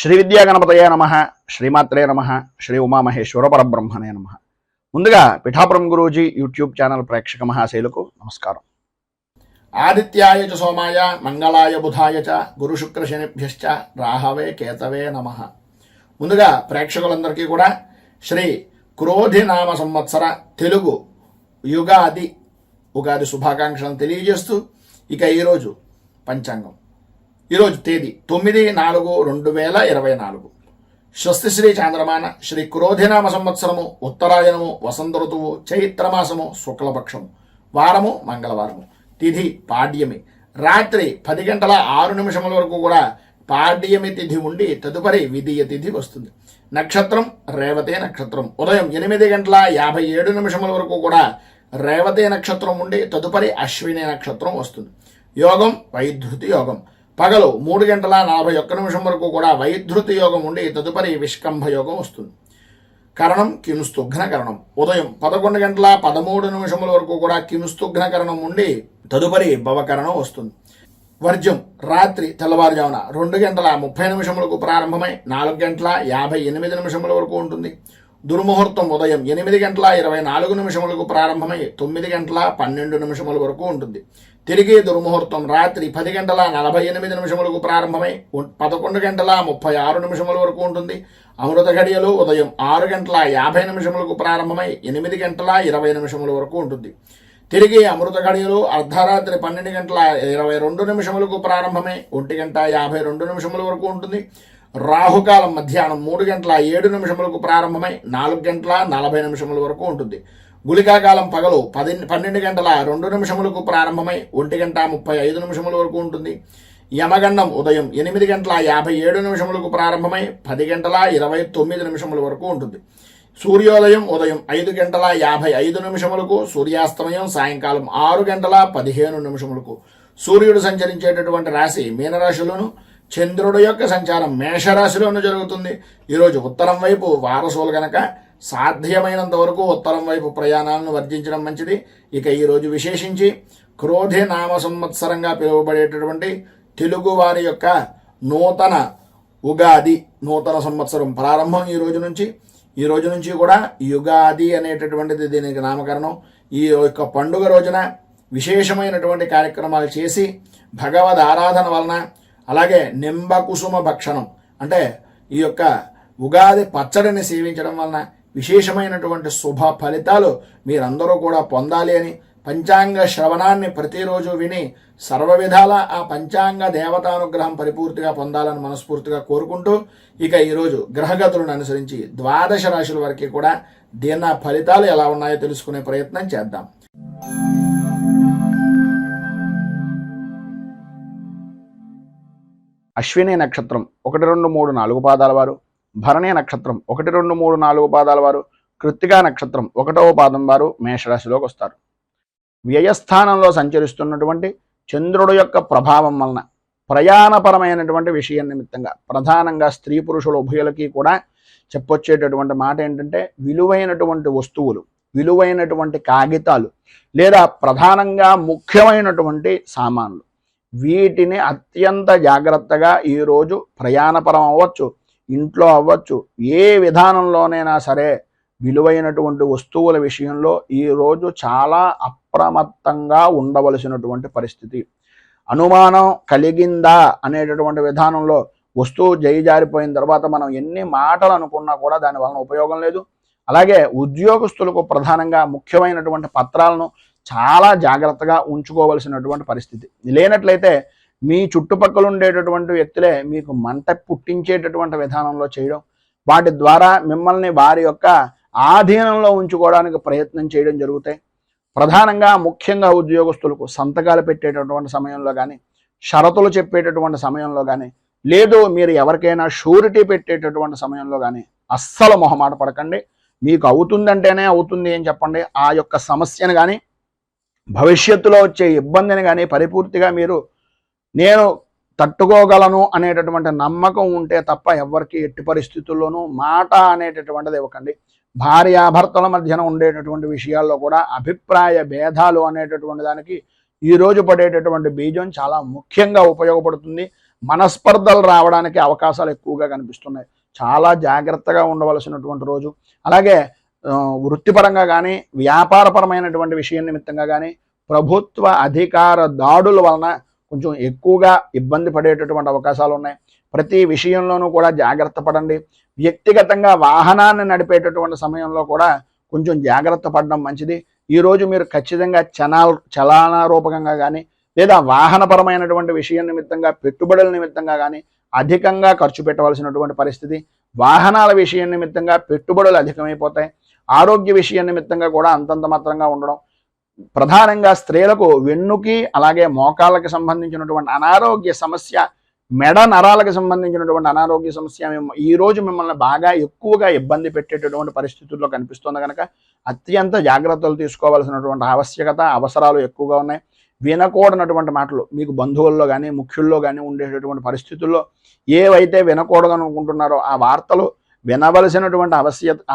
శ్రీ విద్యా గణపతయే నమః, శ్రీమాత్రే నమః, శ్రీ ఉమామహేశ్వర పరబ్రహ్మణే నమః. ముందుగా పిఠాపురం గురూజీ యూట్యూబ్ ఛానల్ ప్రేక్షక మహాశైలకు నమస్కారం. ఆదిత్యాయ చ సోమాయ మంగళాయ బుధాయ చ గురు శుక్ర శనిభ్యశ్చ రాహవే కేతవే నమః. ముందుగా ప్రేక్షకులందరికీ కూడా శ్రీ క్రోధినామ సంవత్సర తెలుగు ఉగాది శుభాకాంక్షలను తెలియజేస్తూ ఇక ఈరోజు పంచాంగం. ఈరోజు తేదీ 9/4/2024. స్వస్తిశ్రీ చాంద్రమాన శ్రీ క్రోధినామ సంవత్సరము, ఉత్తరాయణము, వసంత ఋతువు, చైత్రమాసము, శుక్లపక్షము, వారము మంగళవారము, తిథి పాడ్యమి. రాత్రి 10:06 వరకు కూడా పాడ్యమి తిథి ఉండి తదుపరి విధియ తిథి వస్తుంది. నక్షత్రం రేవతే నక్షత్రం. ఉదయం 8:57 వరకు కూడా రేవతే నక్షత్రం ఉండి తదుపరి అశ్విని నక్షత్రం వస్తుంది. యోగం వైధృతి యోగం. పగలు 3:41 వరకు కూడా వైధృతి యోగం ఉండి తదుపరి విష్కంభ యోగం వస్తుంది. కరణం కింస్తుఘ్న కరణం. ఉదయం 11:13 వరకు కూడా కింస్తుఘ్న కరణం ఉండి తదుపరి భవకరణం వస్తుంది. వర్జ్యం రాత్రి తెల్లవారుజామున 2:30 ప్రారంభమై 4:58 వరకు ఉంటుంది. దుర్ముహూర్తం ఉదయం 8:24 ప్రారంభమై 9:12 వరకు ఉంటుంది. తిరిగి దుర్ముహూర్తం రాత్రి 10:48 ప్రారంభమై 11:36 వరకు ఉంటుంది. అమృత ఘడియలు ఉదయం 6:50 ప్రారంభమై 8:20 వరకు ఉంటుంది. తిరిగి అమృత ఘడియలు అర్ధరాత్రి 12:22 ప్రారంభమై 1:52 వరకు ఉంటుంది. రాహుకాలం మధ్యాహ్నం 3:07 ప్రారంభమై 4:40 వరకు ఉంటుంది. గుళికాకాలం పగలు 12:02 ప్రారంభమై 1:35 వరకు ఉంటుంది. యమగండం ఉదయం 8:57 ప్రారంభమై 10:29 వరకు ఉంటుంది. సూర్యోదయం ఉదయం 5:55 సూర్యాస్తమయం సాయంకాలం 6:15 సూర్యుడు సంచరించేటటువంటి రాశి మీనరాశిలోను, చంద్రుడు యొక్క సంచారం మేషరాశిలోనూ జరుగుతుంది. ఈరోజు ఉత్తరం వైపు వారసులు గనక సాధ్యమైనంత వరకు ఉత్తరం వైపు ప్రయాణాలను వర్జించడం మంచిది. ఇక ఈరోజు విశేషించి క్రోధి నామ సంవత్సరంగా పిలువబడేటటువంటి తెలుగు వారి యొక్క నూతన ఉగాది నూతన సంవత్సరం ప్రారంభం ఈ రోజు నుంచి కూడా యుగాది అనేటటువంటిది దీనికి నామకరణం. ఈ యొక్క పండుగ రోజున విశేషమైనటువంటి కార్యక్రమాలు చేసి భగవద్ ఆరాధన వలన, అలాగే నింబకుసుమ భక్షణం అంటే ఈ యొక్క ఉగాది పచ్చడిని సేవించడం వలన విశేషమైనటువంటి శుభ ఫలితాలు మీరందరూ కూడా పొందాలి అని, పంచాంగ శ్రవణాన్ని ప్రతిరోజు విని సర్వ విధాల ఆ పంచాంగ దేవతానుగ్రహం పరిపూర్తిగా పొందాలని మనస్ఫూర్తిగా కోరుకుంటూ ఇక ఈరోజు గ్రహగతులను అనుసరించి 12 రాశుల వరకు కూడా దీన ఫలితాలు ఎలా ఉన్నాయో తెలుసుకునే ప్రయత్నం చేద్దాం. అశ్విని నక్షత్రం 1, 2, 3, 4 పాదాల వారు, భరణి నక్షత్రం 1, 2, 3, 4 పాదాల వారు, కృత్తికా నక్షత్రం 1వ పాదం వారు మేషరాశిలోకి వస్తారు. వ్యయస్థానంలో సంచరిస్తున్నటువంటి చంద్రుడు యొక్క ప్రభావం వలన ప్రయాణపరమైనటువంటి విషయం నిమిత్తంగా ప్రధానంగా స్త్రీ పురుషుల ఉభయులకి కూడా చెప్పొచ్చేటటువంటి మాట ఏంటంటే, విలువైనటువంటి వస్తువులు, విలువైనటువంటి కాగితాలు లేదా ప్రధానంగా ముఖ్యమైనటువంటి సామాన్లు, వీటిని అత్యంత జాగ్రత్తగా ఈరోజు ప్రయాణపరం అవ్వచ్చు, ఇంట్లో అవ్వచ్చు, ఏ విధానంలోనైనా సరే విలువైనటువంటి వస్తువుల విషయంలో ఈరోజు చాలా అప్రమత్తంగా ఉండవలసినటువంటి పరిస్థితి. అనుమానం కలిగిందా అనేటటువంటి విధానంలో వస్తువు జారిపోయిన తర్వాత మనం ఎన్ని మాటలు అనుకున్నా కూడా దాని వలన ఉపయోగం లేదు. అలాగే ఉద్యోగస్తులకు ప్రధానంగా ముఖ్యమైనటువంటి పత్రాలను చాలా జాగ్రత్తగా ఉంచుకోవలసినటువంటి పరిస్థితి. లేనట్లయితే మీ చుట్టుపక్కల ఉండేటటువంటి వ్యక్తులే మీకు మంట పుట్టించేటటువంటి విధానంలో చేయడం, వాటి ద్వారా మిమ్మల్ని వారి యొక్క ఆధీనంలో ఉంచుకోవడానికి ప్రయత్నం చేయడం జరుగుతాయి. ప్రధానంగా ముఖ్యంగా ఉద్యోగస్తులకు సంతకాలు పెట్టేటటువంటి సమయంలో కానీ, షరతులు చెప్పేటటువంటి సమయంలో కానీ, లేదు మీరు ఎవరికైనా షూరిటీ పెట్టేటటువంటి సమయంలో కానీ అస్సలు మొహమాట పడకండి. మీకు అవుతుందంటేనే అవుతుంది అని చెప్పండి. ఆ యొక్క సమస్యను కానీ భవిష్యత్తులో వచ్చే ఇబ్బందిని కానీ పరిపూర్తిగా మీరు నేను తట్టుకోగలను అనేటటువంటి నమ్మకం ఉంటే తప్ప ఎవరికి ఎట్టి పరిస్థితుల్లోనూ మాట అనేటటువంటిది ఇవ్వకండి. భార్యాభర్తల మధ్యన ఉండేటటువంటి విషయాల్లో కూడా అభిప్రాయ భేదాలు అనేటటువంటి దానికి ఈరోజు పడేటటువంటి బీజం చాలా ముఖ్యంగా ఉపయోగపడుతుంది. మనస్పర్ధలు రావడానికి అవకాశాలు ఎక్కువగా కనిపిస్తున్నాయి. చాలా జాగ్రత్తగా ఉండవలసినటువంటి రోజు. అలాగే వృత్తిపరంగా కానీ వ్యాపారపరమైనటువంటి విషయం నిమిత్తంగా కానీ ప్రభుత్వ అధికార దాడుల వలన కొంచెం ఎక్కువగా ఇబ్బంది పడేటటువంటి అవకాశాలు ఉన్నాయి. ప్రతి విషయంలోనూ కూడా జాగ్రత్త పడండి. వ్యక్తిగతంగా వాహనాన్ని నడిపేటటువంటి సమయంలో కూడా కొంచెం జాగ్రత్త పడడం మంచిది. ఈరోజు మీరు ఖచ్చితంగా చలనారూపకంగా కానీ లేదా వాహనపరమైనటువంటి విషయం నిమిత్తంగా పెట్టుబడుల నిమిత్తంగా కానీ అధికంగా ఖర్చు పెట్టవలసినటువంటి పరిస్థితి. వాహనాల విషయం నిమిత్తంగా పెట్టుబడులు అధికమైపోతాయి. ఆరోగ్య విషయం నిమిత్తంగా కూడా అంతంత మాత్రంగా ఉండడం. ప్రధానంగా స్త్రీలకు వెన్నుకి అలాగే మోకాళ్ళకి సంబంధించినటువంటి అనారోగ్య సమస్య, మెడ నరాలకు సంబంధించినటువంటి అనారోగ్య సమస్య ఈరోజు మిమ్మల్ని బాగా ఎక్కువగా ఇబ్బంది పెట్టేటటువంటి పరిస్థితుల్లో కనిపిస్తుంది. కనుక అత్యంత జాగ్రత్తలు తీసుకోవాల్సినటువంటి ఆవశ్యకత, అవసరాలు ఎక్కువగా ఉన్నాయి. వినకూడనటువంటి మాటలు మీకు బంధువుల్లో కానీ ముఖ్యుల్లో కానీ ఉండేటటువంటి పరిస్థితుల్లో ఏవైతే వినకూడదనుకుంటున్నారో ఆ వార్తలు వినవలసినటువంటి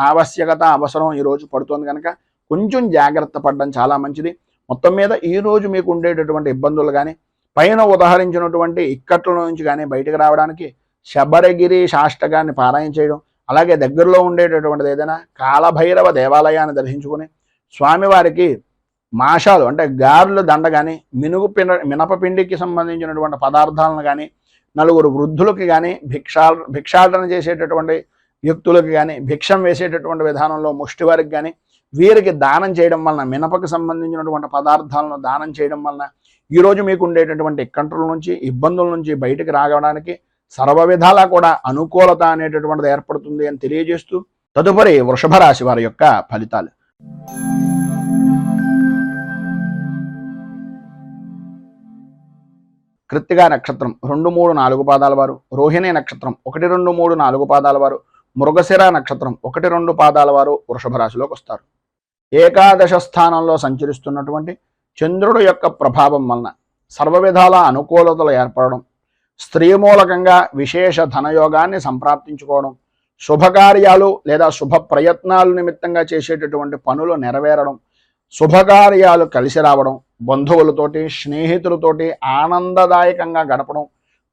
ఆవశ్యకత, అవసరం ఈరోజు పడుతుంది. కనుక కొంచెం జాగ్రత్త పడడం చాలా మంచిది. మొత్తం మీద ఈరోజు మీకు ఉండేటటువంటి ఇబ్బందులు కానీ పైన ఉదాహరించినటువంటి ఇక్కట్ల నుంచి కానీ బయటకు రావడానికి శబరగిరి శాష్టకాన్ని పారాయణ చేయడం, అలాగే దగ్గరలో ఉండేటటువంటిది ఏదైనా కాలభైరవ దేవాలయాన్ని దర్శించుకుని స్వామివారికి మాషాలు అంటే గారెలు దండ కానీ మినపపిండికి సంబంధించినటువంటి పదార్థాలను కానీ నలుగురు వృద్ధులకి కానీ భిక్షాటన చేసేటటువంటి వ్యక్తులకి కానీ భిక్షం వేసేటటువంటి విధానంలో ముష్టివారికి కానీ వీరికి దానం చేయడం వలన మినపకు సంబంధించినటువంటి పదార్థాలను దానం చేయడం వలన ఈరోజు మీకు ఉండేటటువంటి కంట్రోల్ నుంచి ఇబ్బందుల నుంచి బయటకు రావడానికి సర్వ విధాలా కూడా అనుకూలత అనేటటువంటిది ఏర్పడుతుంది అని తెలియజేస్తూ తదుపరి వృషభ రాశి వారి యొక్క ఫలితాలు. కృత్తికా నక్షత్రం 2, 3, 4 పాదాల వారు, రోహిణి నక్షత్రం 1, 2, 3, 4 పాదాల వారు, మృగశిర నక్షత్రం 1, 2 పాదాల వారు వృషభ రాశిలోకి వస్తారు. ఏకాదశ స్థానంలో సంచరిస్తున్నటువంటి చంద్రుడు యొక్క ప్రభావం వలన సర్వ విధాల అనుకూలతలు ఏర్పడడం, స్త్రీ మూలకంగా విశేష ధనయోగాన్ని సంప్రాప్తించుకోవడం, శుభకార్యాలు లేదా శుభ ప్రయత్నాల నిమిత్తంగా చేసేటటువంటి పనులు నెరవేరడం, శుభకార్యాలు కలిసి రావడం, బంధువులతోటి స్నేహితులతోటి ఆనందదాయకంగా గడపడం,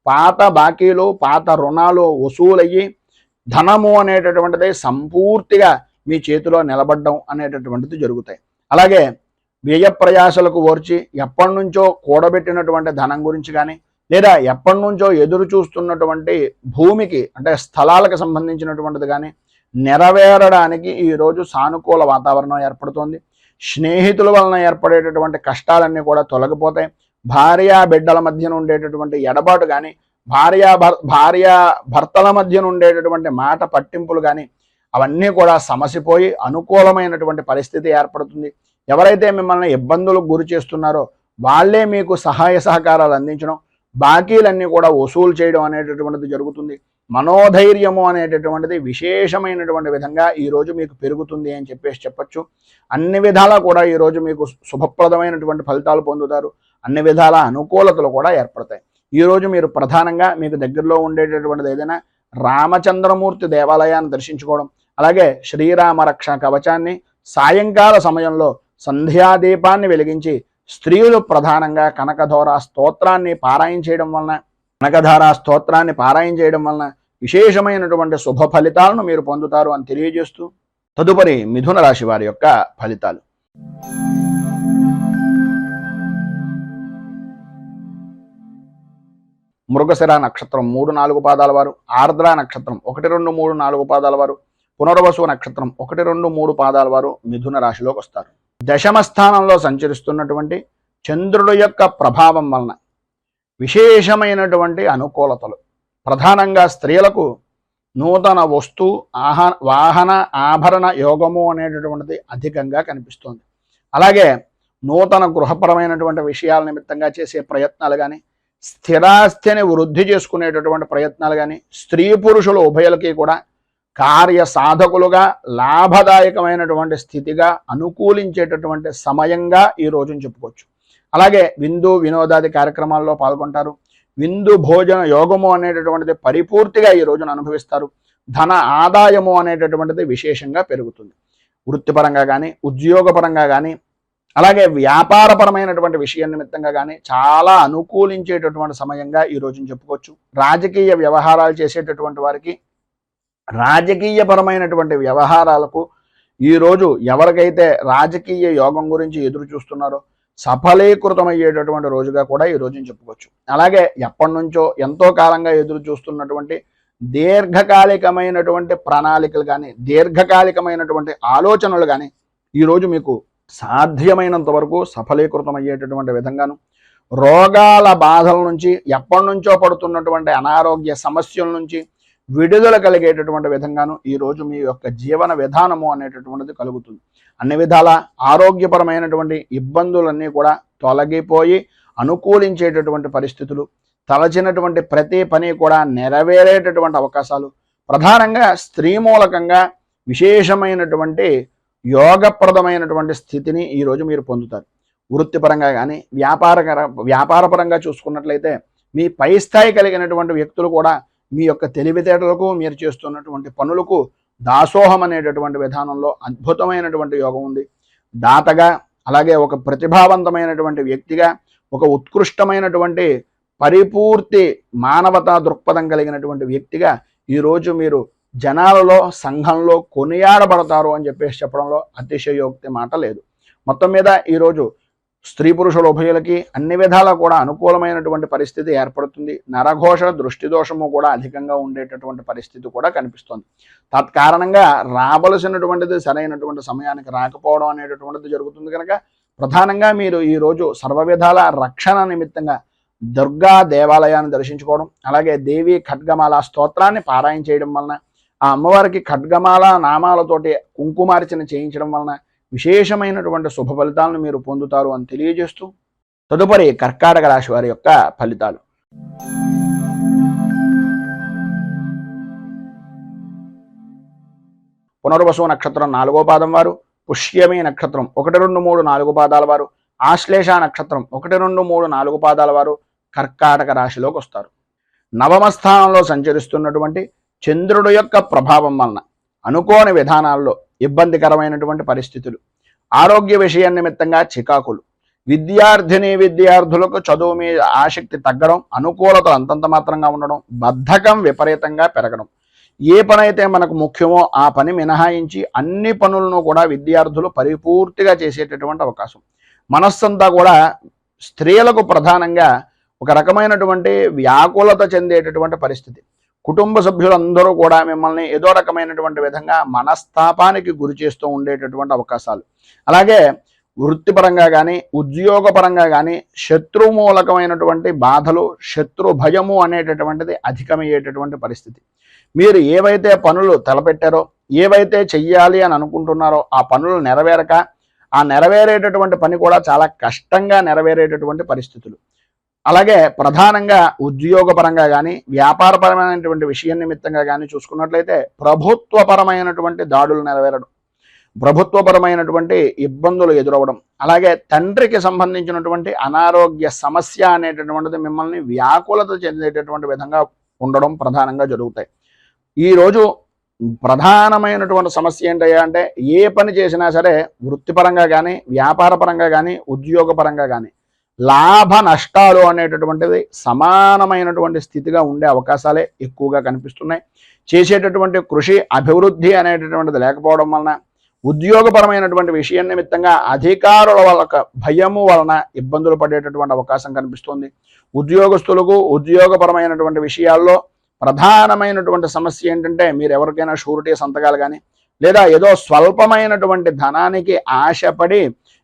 పాత బాకీలు పాత రుణాలు వసూలయ్యి ధనము అనేటటువంటిది సంపూర్తిగా మీ చేతిలో నిలబడడం అనేటటువంటిది జరుగుతాయి. అలాగే వ్యయ ప్రయాసలకు ఓర్చి ఎప్పటి నుంచో కూడబెట్టినటువంటి ధనం గురించి కానీ లేదా ఎప్పటి నుంచో ఎదురు చూస్తున్నటువంటి భూమికి అంటే స్థలాలకు సంబంధించినటువంటిది కానీ నెరవేరడానికి ఈరోజు సానుకూల వాతావరణం ఏర్పడుతోంది. స్నేహితుల వలన ఏర్పడేటటువంటి కష్టాలన్నీ కూడా తొలగిపోతాయి. భార్యా బిడ్డల మధ్యన ఉండేటటువంటి ఎడబాటు కానీ భార్యా భర్తల మధ్యన ఉండేటటువంటి మాట పట్టింపులు కానీ అవన్నీ కూడా సమసిపోయి అనుకూలమైనటువంటి పరిస్థితి ఏర్పడుతుంది. ఎవరైతే మిమ్మల్ని ఇబ్బందులకు గురి చేస్తున్నారో వాళ్ళే మీకు సహాయ సహకారాలు అందించడం, బాకీలన్నీ కూడా వసూలు చేయడం అనేటటువంటిది జరుగుతుంది. మనోధైర్యము అనేటటువంటిది విశేషమైనటువంటి విధంగా ఈరోజు మీకు పెరుగుతుంది అని చెప్పచ్చు. అన్ని విధాలా కూడా ఈరోజు మీకు శుభప్రదమైనటువంటి ఫలితాలు పొందుతారు. అన్ని విధాల అనుకూలతలు కూడా ఏర్పడతాయి. ఈరోజు మీరు ప్రధానంగా మీకు దగ్గరలో ఉండేటటువంటిది ఏదైనా రామచంద్రమూర్తి దేవాలయాన్ని దర్శించుకోవడం, అలాగే శ్రీరామ రక్ష కవచాన్ని సాయంకాల సమయంలో సంధ్యాదీపాన్ని వెలిగించి స్త్రీలు ప్రధానంగా కనకధారా స్తోత్రాన్ని పారాయణ చేయడం వలన విశేషమైనటువంటి శుభ ఫలితాలను మీరు పొందుతారు అని తెలియజేస్తూ తదుపరి మిథున రాశి వారి యొక్క ఫలితాలు. మృగశిర నక్షత్రం 3, 4 పాదాల వారు, ఆర్ద్ర నక్షత్రం 1, 2, 3, 4 పాదాల వారు, పునర్వసు నక్షత్రం 1, 2, 3 పాదాల వారు మిథున రాశిలోకి వస్తారు. దశమ స్థానంలో సంచరిస్తున్నటువంటి చంద్రుడు యొక్క ప్రభావం వలన విశేషమైనటువంటి అనుకూలతలు, ప్రధానంగా స్త్రీలకు నూతన వస్తు వాహన ఆభరణ యోగము అనేటటువంటిది అధికంగా కనిపిస్తుంది. అలాగే నూతన గృహపరమైనటువంటి విషయాల నిమిత్తంగా చేసే ప్రయత్నాలు కానీ స్థిరాస్తిని వృద్ధి చేసుకునేటటువంటి ప్రయత్నాలు కానీ స్త్రీ పురుషులు ఉభయులకి కూడా కార్య సాధకులుగా లాభదాయకమైనటువంటి స్థితిగా అనుకూలించేటటువంటి సమయంగా ఈ రోజును చెప్పుకోవచ్చు. అలాగే విందు వినోదాది కార్యక్రమాల్లో పాల్గొంటారు. విందు భోజన యోగము అనేటటువంటిది పరిపూర్తిగా ఈ రోజున అనుభవిస్తారు. ధన ఆదాయము అనేటటువంటిది విశేషంగా పెరుగుతుంది. వృత్తిపరంగా కానీ ఉద్యోగపరంగా కానీ అలాగే వ్యాపారపరమైనటువంటి విషయం నిమిత్తంగా కానీ చాలా అనుకూలించేటటువంటి సమయంగా ఈ రోజుని చెప్పుకోవచ్చు. రాజకీయ వ్యవహారాలు చేసేటటువంటి వారికి రాజకీయపరమైనటువంటి వ్యవహారాలకు ఈరోజు ఎవరికైతే రాజకీయ యోగం గురించి ఎదురు చూస్తున్నారో సఫలీకృతమయ్యేటటువంటి రోజుగా కూడా ఈ రోజుని చెప్పుకోవచ్చు. అలాగే ఎప్పటి నుంచో ఎంతో కాలంగా ఎదురు చూస్తున్నటువంటి దీర్ఘకాలికమైనటువంటి ప్రణాళికలు కానీ దీర్ఘకాలికమైనటువంటి ఆలోచనలు కానీ ఈరోజు మీకు సాధ్యమైనంత వరకు సఫలీకృతమయ్యేటటువంటి విధంగాను, రోగాల బాధల నుంచి ఎప్పటి నుంచో పడుతున్నటువంటి అనారోగ్య సమస్యల నుంచి విడుదల కలిగేటటువంటి విధంగాను ఈరోజు మీ యొక్క జీవన విధానము అనేటటువంటిది కలుగుతుంది. అన్ని విధాల ఆరోగ్యపరమైనటువంటి ఇబ్బందులన్నీ కూడా తొలగిపోయి అనుకూలించేటటువంటి పరిస్థితులు, తలచినటువంటి ప్రతి పని కూడా నెరవేరేటటువంటి అవకాశాలు, ప్రధానంగా స్త్రీ మూలకంగా విశేషమైనటువంటి యోగప్రదమైనటువంటి స్థితిని ఈరోజు మీరు పొందుతారు. వృత్తిపరంగా కానీ వ్యాపారపరంగా చూసుకున్నట్లయితే మీ పై స్థాయి కలిగినటువంటి వ్యక్తులు కూడా మీ యొక్క తెలివితేటలకు, మీరు చేస్తున్నటువంటి పనులకు దాసోహం అనేటటువంటి విధానంలో అద్భుతమైనటువంటి యోగం ఉంది. దాతగా, అలాగే ఒక ప్రతిభావంతమైనటువంటి వ్యక్తిగా, ఒక ఉత్కృష్టమైనటువంటి పరిపూర్తి మానవతా దృక్పథం కలిగినటువంటి వ్యక్తిగా ఈరోజు మీరు జనాలలో, సంఘంలో కొనియాడబడతారు అని చెప్పడంలో అతిశయోక్తి మాట లేదు. మొత్తం మీద ఈరోజు స్త్రీ పురుషుల ఉభయులకి అన్ని విధాలా కూడా అనుకూలమైనటువంటి పరిస్థితి ఏర్పడుతుంది. నరఘోష, దృష్టి దోషము కూడా అధికంగా ఉండేటటువంటి పరిస్థితి కూడా కనిపిస్తుంది. తత్కారణంగా రావలసినటువంటిది సరైనటువంటి సమయానికి రాకపోవడం అనేటటువంటిది జరుగుతుంది. కనుక ప్రధానంగా మీరు ఈరోజు సర్వ విధాల రక్షణ నిమిత్తంగా దుర్గా దేవాలయాన్ని దర్శించుకోవడం, అలాగే దేవి ఖడ్గమాల స్తోత్రాన్ని పారాయణ చేయడం వలన, ఆ అమ్మవారికి ఖడ్గమాల నామాలతోటి కుంకుమార్చన చేయించడం వలన విశేషమైనటువంటి శుభ ఫలితాలను మీరు పొందుతారు అని తెలియజేస్తూ, తదుపరి కర్కాటక రాశి వారి యొక్క ఫలితాలు. పునర్వసు నక్షత్రం 4వ పాదం వారు, పుష్యమి నక్షత్రం 1, 2, 3, 4 పాదాల వారు, ఆశ్లేష నక్షత్రం 1, 2, 3, 4 పాదాల వారు కర్కాటక రాశిలోకి వస్తారు. నవమ స్థానంలో సంచరిస్తున్నటువంటి చంద్రుడు యొక్క ప్రభావం వలన అనుకోని విధానాల్లో ఇబ్బందికరమైనటువంటి పరిస్థితులు, ఆరోగ్య విషయం నిమిత్తంగా చికాకులు, విద్యార్థులకు చదువు మీద ఆసక్తి తగ్గడం, అనుకూలతలు అంతంత మాత్రంగా ఉండడం, బద్ధకం విపరీతంగా పెరగడం, ఏ పని అయితే మనకు ముఖ్యమో ఆ పని మినహాయించి అన్ని పనులను కూడా విద్యార్థులు పరిపూర్తిగా చేసేటటువంటి అవకాశం. మనస్సంతా కూడా స్త్రీలకు ప్రధానంగా ఒక రకమైనటువంటి వ్యాకులత చెందేటటువంటి పరిస్థితి. కుటుంబ సభ్యులందరూ కూడా మిమ్మల్ని ఏదో రకమైనటువంటి విధంగా మనస్తాపానికి గురి చేస్తూ ఉండేటటువంటి అవకాశాలు, అలాగే వృత్తిపరంగా కానీ ఉద్యోగపరంగా కానీ శత్రుమూలకమైనటువంటి బాధలు, శత్రు భయము అనేటటువంటిది అధికమయ్యేటటువంటి పరిస్థితి. మీరు ఏవైతే పనులు తలపెట్టారో, ఏవైతే చెయ్యాలి అని అనుకుంటున్నారో ఆ పనులు నెరవేరక, ఆ నెరవేరేటటువంటి పని కూడా చాలా కష్టంగా నెరవేరేటటువంటి పరిస్థితులు. అలాగే ప్రధానంగా ఉద్యోగపరంగా కానీ వ్యాపారపరమైనటువంటి విషయం నిమిత్తంగా కానీ చూసుకున్నట్లయితే ప్రభుత్వపరమైనటువంటి దాడులు నెరవేరడం, ప్రభుత్వపరమైనటువంటి ఇబ్బందులు ఎదురవ్వడం, అలాగే తండ్రికి సంబంధించినటువంటి అనారోగ్య సమస్య అనేటటువంటిది మిమ్మల్ని వ్యాకులత చెందేటటువంటి విధంగా ఉండడం ప్రధానంగా జరుగుతాయి. ఈరోజు ప్రధానమైనటువంటి సమస్య ఏంటయ్యా అంటే, ఏ పని చేసినా సరే వృత్తిపరంగా కానీ వ్యాపారపరంగా కానీ ఉద్యోగపరంగా కానీ లాభ నష్టాలు అనేటటువంటిది సమానమైనటువంటి స్థితిగా ఉండే అవకాశాలే ఎక్కువగా కనిపిస్తున్నాయి. చేసేటటువంటి కృషి అభివృద్ధి అనేటటువంటిది లేకపోవడం వలన, ఉద్యోగపరమైనటువంటి విషయం నిమిత్తంగా అధికారుల వల్ల భయము వలన ఇబ్బందులు పడేటటువంటి అవకాశం కనిపిస్తుంది. ఉద్యోగస్తులకు ఉద్యోగపరమైనటువంటి విషయాల్లో ప్రధానమైనటువంటి సమస్య ఏంటంటే, మీరు ఎవరికైనా షూరిటీ సంతకాలు కానీ లేదా ఏదో స్వల్పమైనటువంటి ధనానికి ఆశపడి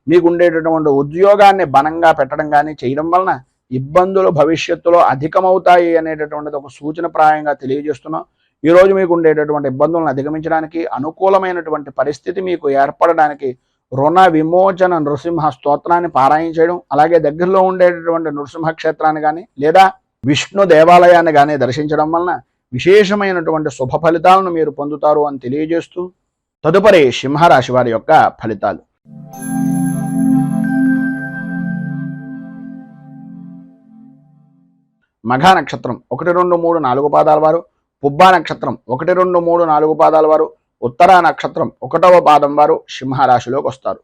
మీకు ఉండేటటువంటి ఉద్యోగాన్ని బలంగా పెట్టడం కానీ చేయడం వలన ఇబ్బందులు భవిష్యత్తులో అధికమవుతాయి అనేటటువంటిది ఒక సూచనప్రాయంగా తెలియజేస్తున్నాం. ఈరోజు మీకు ఉండేటటువంటి ఇబ్బందులను అధిగమించడానికి, అనుకూలమైనటువంటి పరిస్థితి మీకు ఏర్పడడానికి రుణ విమోచన నృసింహ స్తోత్రాన్ని పారాయణ చేయడం, అలాగే దగ్గరలో ఉండేటటువంటి నృసింహ క్షేత్రాన్ని కానీ లేదా విష్ణు దేవాలయాన్ని కానీ దర్శించడం వలన విశేషమైనటువంటి శుభ ఫలితాలను మీరు పొందుతారు అని తెలియజేస్తూ, తదుపరి సింహరాశి వారి యొక్క ఫలితాలు. మఘ నక్షత్రం 1, 2, 3, 4 పాదాల వారు, పుబ్బా నక్షత్రం 1, 2, 3, 4 పాదాల వారు, ఉత్తరా నక్షత్రం 1వ పాదం వారు సింహరాశిలోకి వస్తారు.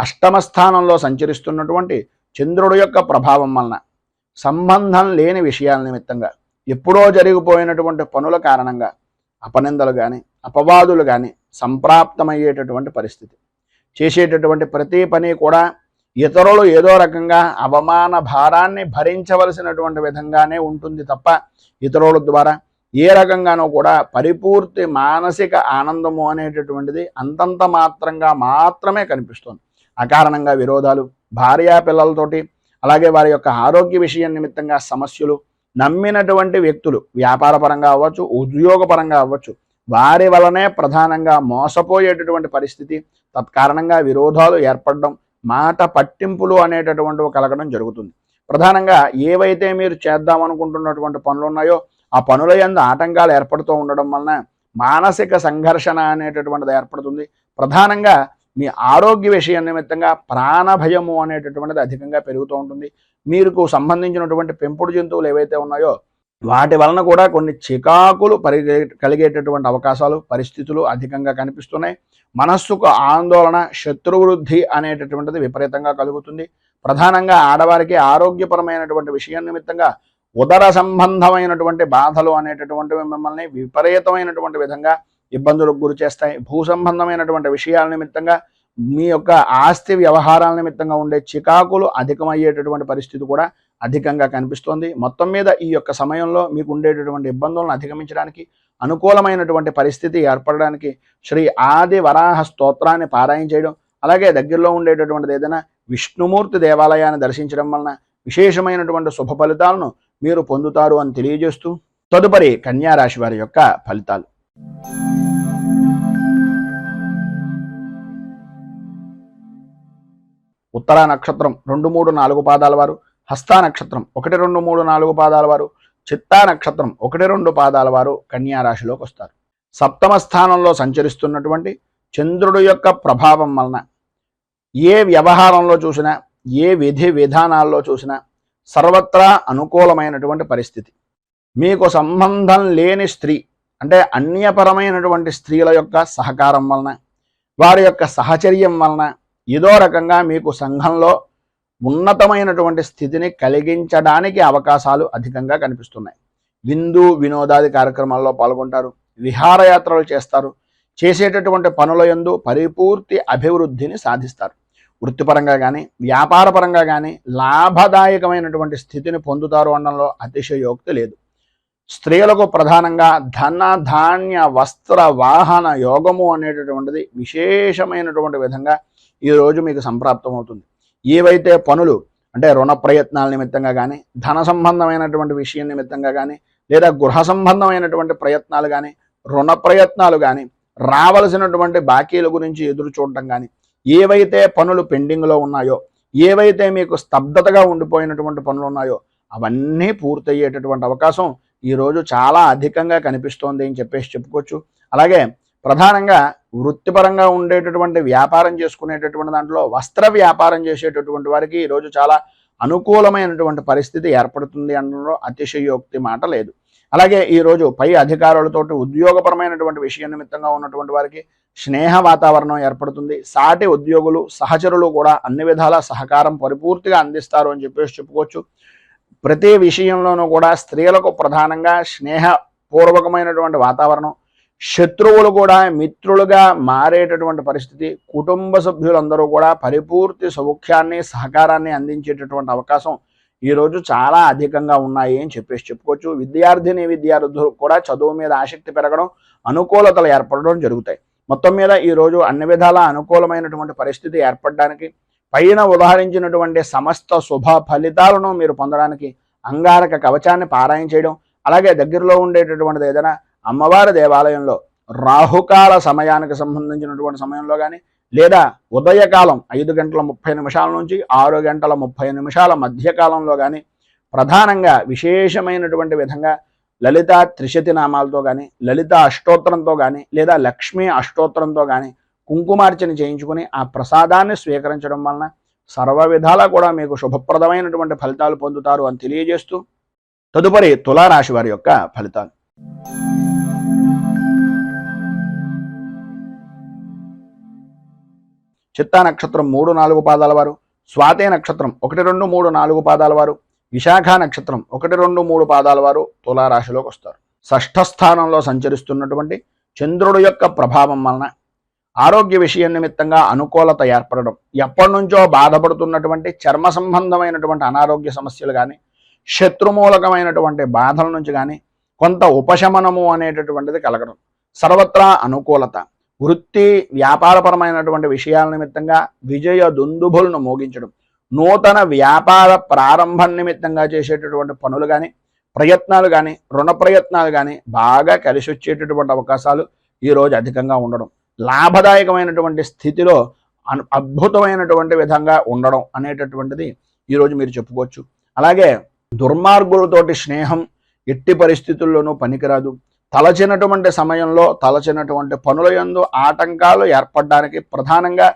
అష్టమ స్థానంలో సంచరిస్తున్నటువంటి చంద్రుడి యొక్క ప్రభావం వలన సంబంధం లేని విషయాల నిమిత్తంగా ఎప్పుడో జరిగిపోయినటువంటి పనుల కారణంగా అపనిందలు కానీ అపవాదులు కానీ సంప్రాప్తమయ్యేటటువంటి పరిస్థితి. చేసేటటువంటి ప్రతి పని కూడా ఇతరులు ఏదో రకంగా అవమాన భారాన్ని భరించవలసినటువంటి విధంగానే ఉంటుంది తప్ప ఇతరుల ద్వారా ఏ రకంగానూ కూడా పరిపూర్తి మానసిక ఆనందము అనేటటువంటిది అంతంత మాత్రంగా మాత్రమే కనిపిస్తుంది. అకారణంగా విరోధాలు, భార్యా పిల్లలతోటి, అలాగే వారి యొక్క ఆరోగ్య విషయం నిమిత్తంగా సమస్యలు, నమ్మినటువంటి వ్యక్తులు వ్యాపారపరంగా అవ్వచ్చు, ఉద్యోగపరంగా అవ్వచ్చు, వారి వలనే ప్రధానంగా మోసపోయేటటువంటి పరిస్థితి, తత్కారణంగా విరోధాలు ఏర్పడడం, మాట పట్టింపులు అనేటటువంటివి కలగడం జరుగుతుంది. ప్రధానంగా ఏవైతే మీరు చేద్దామనుకుంటున్నటువంటి పనులు ఉన్నాయో ఆ పనుల యందు ఆటంకాలు ఏర్పడుతూ ఉండడం వలన మానసిక సంఘర్షణ అనేటటువంటిది ఏర్పడుతుంది. ప్రధానంగా మీ ఆరోగ్య విషయం నిమిత్తంగా ప్రాణభయము అనేటటువంటిది అధికంగా పెరుగుతూ ఉంటుంది. మీకు సంబంధించినటువంటి పెంపుడు జంతువులు ఏవైతే ఉన్నాయో వాటి వలన కూడా కొన్ని చికాకులు కలిగేటటువంటి అవకాశాలు, పరిస్థితులు అధికంగా కనిపిస్తున్నాయి. మనస్సుకు ఆందోళన, శత్రువృద్ధి అనేటటువంటిది విపరీతంగా కలుగుతుంది. ప్రధానంగా ఆడవారికి ఆరోగ్యపరమైనటువంటి విషయం నిమిత్తంగా ఉదర సంబంధమైనటువంటి బాధలు అనేటటువంటివి మిమ్మల్ని విపరీతమైనటువంటి విధంగా ఇబ్బందులకు గురి చేస్తాయి. భూ సంబంధమైనటువంటి విషయాల నిమిత్తంగా మీ యొక్క ఆస్తి వ్యవహారాల నిమిత్తంగా ఉండే చికాకులు అధికమయ్యేటటువంటి పరిస్థితి కూడా అధికంగా కనిపిస్తోంది. మొత్తం మీద ఈ యొక్క సమయంలో మీకు ఉండేటటువంటి ఇబ్బందులను అధిగమించడానికి, అనుకూలమైనటువంటి పరిస్థితి ఏర్పడడానికి శ్రీ ఆది వరాహ స్తోత్రాన్ని పారాయణ చేయడం, అలాగే దగ్గరలో ఉండేటటువంటిది ఏదైనా విష్ణుమూర్తి దేవాలయాన్ని దర్శించడం వలన విశేషమైనటువంటి శుభ ఫలితాలను మీరు పొందుతారు అని తెలియజేస్తూ తదుపరి కన్యా రాశి వారి యొక్క ఫలితాలు. ఉత్తరా నక్షత్రం 2, 3, 4 పాదాల వారు, హస్తా నక్షత్రం 1, 2, 3, 4 పాదాల వారు, చిత్తా నక్షత్రం 1, 2 పాదాల వారు కన్యా రాశిలోకి వస్తారు. సప్తమ స్థానంలో సంచరిస్తున్నటువంటి చంద్రుడి యొక్క ప్రభావం వలన ఏ వ్యవహారంలో చూసినా, ఏ విధి విధానాల్లో చూసినా సర్వత్రా అనుకూలమైనటువంటి పరిస్థితి. మీకు సంబంధం లేని స్త్రీ అంటే అన్యపరమైనటువంటి స్త్రీల యొక్క సహకారం వలన, వారి యొక్క సహచర్యం వలన ఏదో రకంగా మీకు సంఘంలో ఉన్నతమైనటువంటి స్థితిని కలిగించడానికి అవకాశాలు అధికంగా కనిపిస్తున్నాయి. విందు వినోదాది కార్యక్రమాల్లో పాల్గొంటారు, విహారయాత్రలు చేస్తారు, చేసేటటువంటి పనుల యందు పరిపూర్తి అభివృద్ధిని సాధిస్తారు. వృత్తిపరంగా కానీ వ్యాపారపరంగా కానీ లాభదాయకమైనటువంటి స్థితిని పొందుతారు అనడంలో అతిశయోక్తి లేదు. స్త్రీలకు ప్రధానంగా ధన ధాన్య వస్త్ర వాహన యోగము అనేటటువంటిది విశేషమైనటువంటి విధంగా ఈరోజు మీకు సంప్రాప్తమవుతుంది. ఏవైతే పనులు అంటే రుణ ప్రయత్నాల నిమిత్తంగా కానీ, ధన సంబంధమైనటువంటి విషయం నిమిత్తంగా కానీ, లేదా గృహ సంబంధమైనటువంటి ప్రయత్నాలు కానీ, రుణ ప్రయత్నాలు కానీ, రావలసినటువంటి బాకీల గురించి ఎదురు చూడటం కానీ, ఏవైతే పనులు పెండింగ్లో ఉన్నాయో, ఏవైతే మీకు స్తబ్దతగా ఉండిపోయినటువంటి పనులు ఉన్నాయో అవన్నీ పూర్తయ్యేటటువంటి అవకాశం ఈరోజు చాలా అధికంగా కనిపిస్తోంది అని చెప్పుకోవచ్చు. అలాగే ప్రధానంగా వృత్తిపరంగా ఉండేటటువంటి వ్యాపారం చేసుకునేటటువంటి దాంట్లో వస్త్ర వ్యాపారం చేసేటటువంటి వారికి ఈరోజు చాలా అనుకూలమైనటువంటి పరిస్థితి ఏర్పడుతుంది అనడంలో అతిశయోక్తి మాట లేదు. అలాగే ఈరోజు పై అధికారులతోటి ఉద్యోగపరమైనటువంటి విషయం నిమిత్తంగా ఉన్నటువంటి వారికి స్నేహ వాతావరణం ఏర్పడుతుంది. సాటి ఉద్యోగులు, సహచరులు కూడా అన్ని విధాల సహకారం పరిపూర్తిగా అందిస్తారు అని చెప్పుకోవచ్చు. ప్రతి విషయంలోనూ కూడా స్త్రీలకు ప్రధానంగా స్నేహపూర్వకమైనటువంటి వాతావరణం, శత్రువులు కూడా మిత్రులుగా మారేటటువంటి పరిస్థితి, కుటుంబ సభ్యులందరూ కూడా పరిపూర్తి సౌఖ్యాన్ని, సహకారాన్ని అందించేటటువంటి అవకాశం ఈరోజు చాలా అధికంగా ఉన్నాయి అని చెప్పుకోవచ్చు. విద్యార్థులు కూడా చదువు మీద ఆసక్తి పెరగడం, అనుకూలతలు ఏర్పడడం జరుగుతాయి. మొత్తం మీద ఈరోజు అన్ని విధాల అనుకూలమైనటువంటి పరిస్థితి ఏర్పడడానికి, పైన ఉదాహరించినటువంటి సమస్త శుభ ఫలితాలను మీరు పొందడానికి అంగారక కవచాన్ని పారాయణ చేయడం, అలాగే దగ్గరలో ఉండేటటువంటిది ఏదైనా అమ్మవారి దేవాలయంలో రాహుకాల సమయానికి సంబంధించినటువంటి సమయంలో కానీ, లేదా ఉదయకాలం 5:30 నుంచి 6:30 మధ్యకాలంలో కానీ ప్రధానంగా విశేషమైనటువంటి విధంగా లలిత త్రిశతి నామాలతో కానీ, లలిత అష్టోత్తరంతో కానీ, లేదా లక్ష్మీ అష్టోత్తరంతో కానీ కుంకుమార్చన చేయించుకుని ఆ ప్రసాదాన్ని స్వీకరించడం వలన సర్వ విధాలా కూడా మీకు శుభప్రదమైనటువంటి ఫలితాలు పొందుతారు అని తెలియజేస్తూ తదుపరి తులారాశి వారి యొక్క ఫలితాలు. చిత్తా నక్షత్రం 3, 4 పాదాల వారు, స్వాతే నక్షత్రం 1, 2, 3, 4 పాదాల వారు, విశాఖ నక్షత్రం 1, 2, 3 పాదాల వారు తులారాశిలోకి వస్తారు. షష్ఠ స్థానంలో సంచరిస్తున్నటువంటి చంద్రుడు యొక్క ప్రభావం వలన ఆరోగ్య విషయం నిమిత్తంగా అనుకూలత ఏర్పడడం, ఎప్పటి నుంచో బాధపడుతున్నటువంటి చర్మ సంబంధమైనటువంటి అనారోగ్య సమస్యలు కానీ, శత్రుమూలకమైనటువంటి బాధల నుంచి కానీ కొంత ఉపశమనము అనేటటువంటిది కలగడం, సర్వత్రా అనుకూలత, వృత్తి వ్యాపారపరమైనటువంటి విషయాల నిమిత్తంగా విజయ దుందుభులను మోగించడం, నూతన వ్యాపార ప్రారంభం నిమిత్తంగా చేసేటటువంటి పనులు కానీ, ప్రయత్నాలు కానీ, రుణ ప్రయత్నాలు కానీ బాగా కలిసి వచ్చేటటువంటి అవకాశాలు ఈరోజు అధికంగా ఉండడం, లాభదాయకమైనటువంటి స్థితిలో అద్భుతమైనటువంటి విధంగా ఉండడం అనేటటువంటిది ఈరోజు మీరు చెప్పుకోవచ్చు. అలాగే దుర్మార్గులతోటి స్నేహం ఎట్టి పరిస్థితుల్లోనూ పనికిరాదు. తలచినటువంటి సమయంలో తలచినటువంటి పనుల యందు ఆటంకాలు ఏర్పడడానికి ప్రధానంగా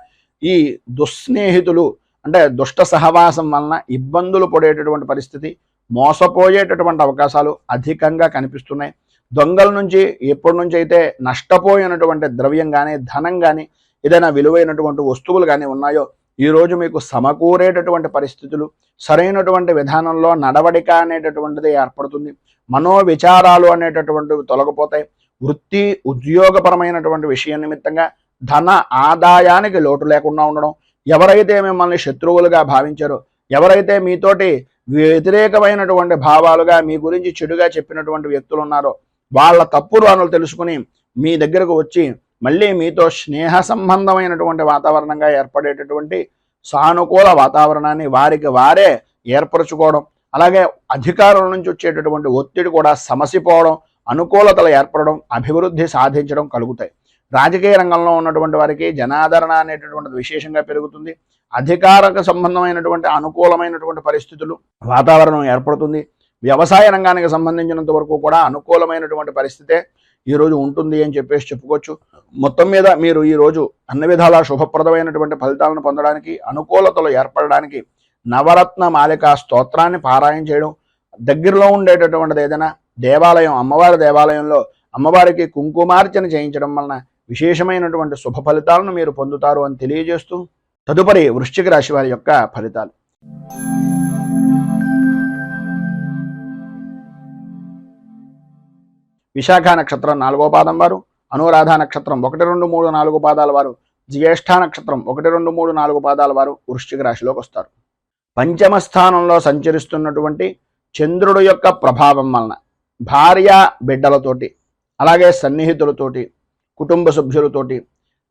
ఈ దుస్నేహితులు అంటే దుష్ట సహవాసం వలన ఇబ్బందులు పడేటటువంటి పరిస్థితి, మోసపోయేటటువంటి అవకాశాలు అధికంగా కనిపిస్తున్నాయి. దొంగల నుంచి ఎప్పటి నుంచి అయితే నష్టపోయినటువంటి ద్రవ్యం కానీ, ధనం కానీ, ఏదైనా విలువైనటువంటి వస్తువులు కానీ ఉన్నాయో ఈరోజు మీకు సమకూరేటటువంటి పరిస్థితులు, సరైనటువంటి విధానంలో నడవడిక అనేటటువంటిది ఏర్పడుతుంది. మనోవిచారాలు అనేటటువంటివి తొలగిపోతాయి. వృత్తి ఉద్యోగపరమైనటువంటి విషయం నిమిత్తంగా ధన ఆదాయానికి లోటు లేకుండా ఉండడం, ఎవరైతే మిమ్మల్ని శత్రువులుగా భావించారో, ఎవరైతే మీతోటి వ్యతిరేకమైనటువంటి భావాలుగా మీ గురించి చెడుగా చెప్పినటువంటి వ్యక్తులు ఉన్నారో వాళ్ళ తప్పులు వాళ్ళు తెలుసుకుని మీ దగ్గరకు వచ్చి మళ్ళీ మీతో స్నేహ సంబంధమైనటువంటి వాతావరణంగా ఏర్పడేటటువంటి సానుకూల వాతావరణాన్ని వారికి వారే ఏర్పరచుకోవడం, అలాగే అధికారుల నుంచి వచ్చేటటువంటి ఒత్తిడి కూడా సమసిపోవడం, అనుకూలతలు ఏర్పడడం, అభివృద్ధి సాధించడం కలుగుతాయి. రాజకీయ రంగంలో ఉన్నటువంటి వారికి జనాదరణ అనేటటువంటిది విశేషంగా పెరుగుతుంది. అధికారకు సంబంధమైనటువంటి అనుకూలమైనటువంటి పరిస్థితులు వాతావరణం ఏర్పడుతుంది. వ్యవసాయ రంగానికి సంబంధించినంత వరకు కూడా అనుకూలమైనటువంటి పరిస్థితే ఈరోజు ఉంటుంది అని చెప్పేసి చెప్పుకోవచ్చు. మొత్తం మీద మీరు ఈరోజు అన్ని విధాలా శుభప్రదమైనటువంటి ఫలితాలను పొందడానికి, అనుకూలతలు ఏర్పడడానికి నవరత్న మాలికా స్తోత్రాన్ని పారాయణ చేయడం, దగ్గరలో ఉండేటటువంటిది ఏదైనా దేవాలయం, అమ్మవారి దేవాలయంలో అమ్మవారికి కుంకుమార్చన చేయించడం వలన విశేషమైనటువంటి శుభ ఫలితాలను మీరు పొందుతారు అని తెలియజేస్తూ తదుపరి వృశ్చిక రాశి వారి యొక్క ఫలితాలు. విశాఖ నక్షత్రం 4వ పాదం వారు, అనురాధ నక్షత్రం 1, 2, 3, 4 పాదాల వారు, జ్యేష్ఠ నక్షత్రం 1, 2, 3, 4 పాదాల వారు వృశ్చిక రాశిలోకి వస్తారు. పంచమ స్థానంలో సంచరిస్తున్నటువంటి చంద్రుడు యొక్క ప్రభావం వలన భార్య బిడ్డలతోటి, అలాగే సన్నిహితులతోటి, కుటుంబ సభ్యులతోటి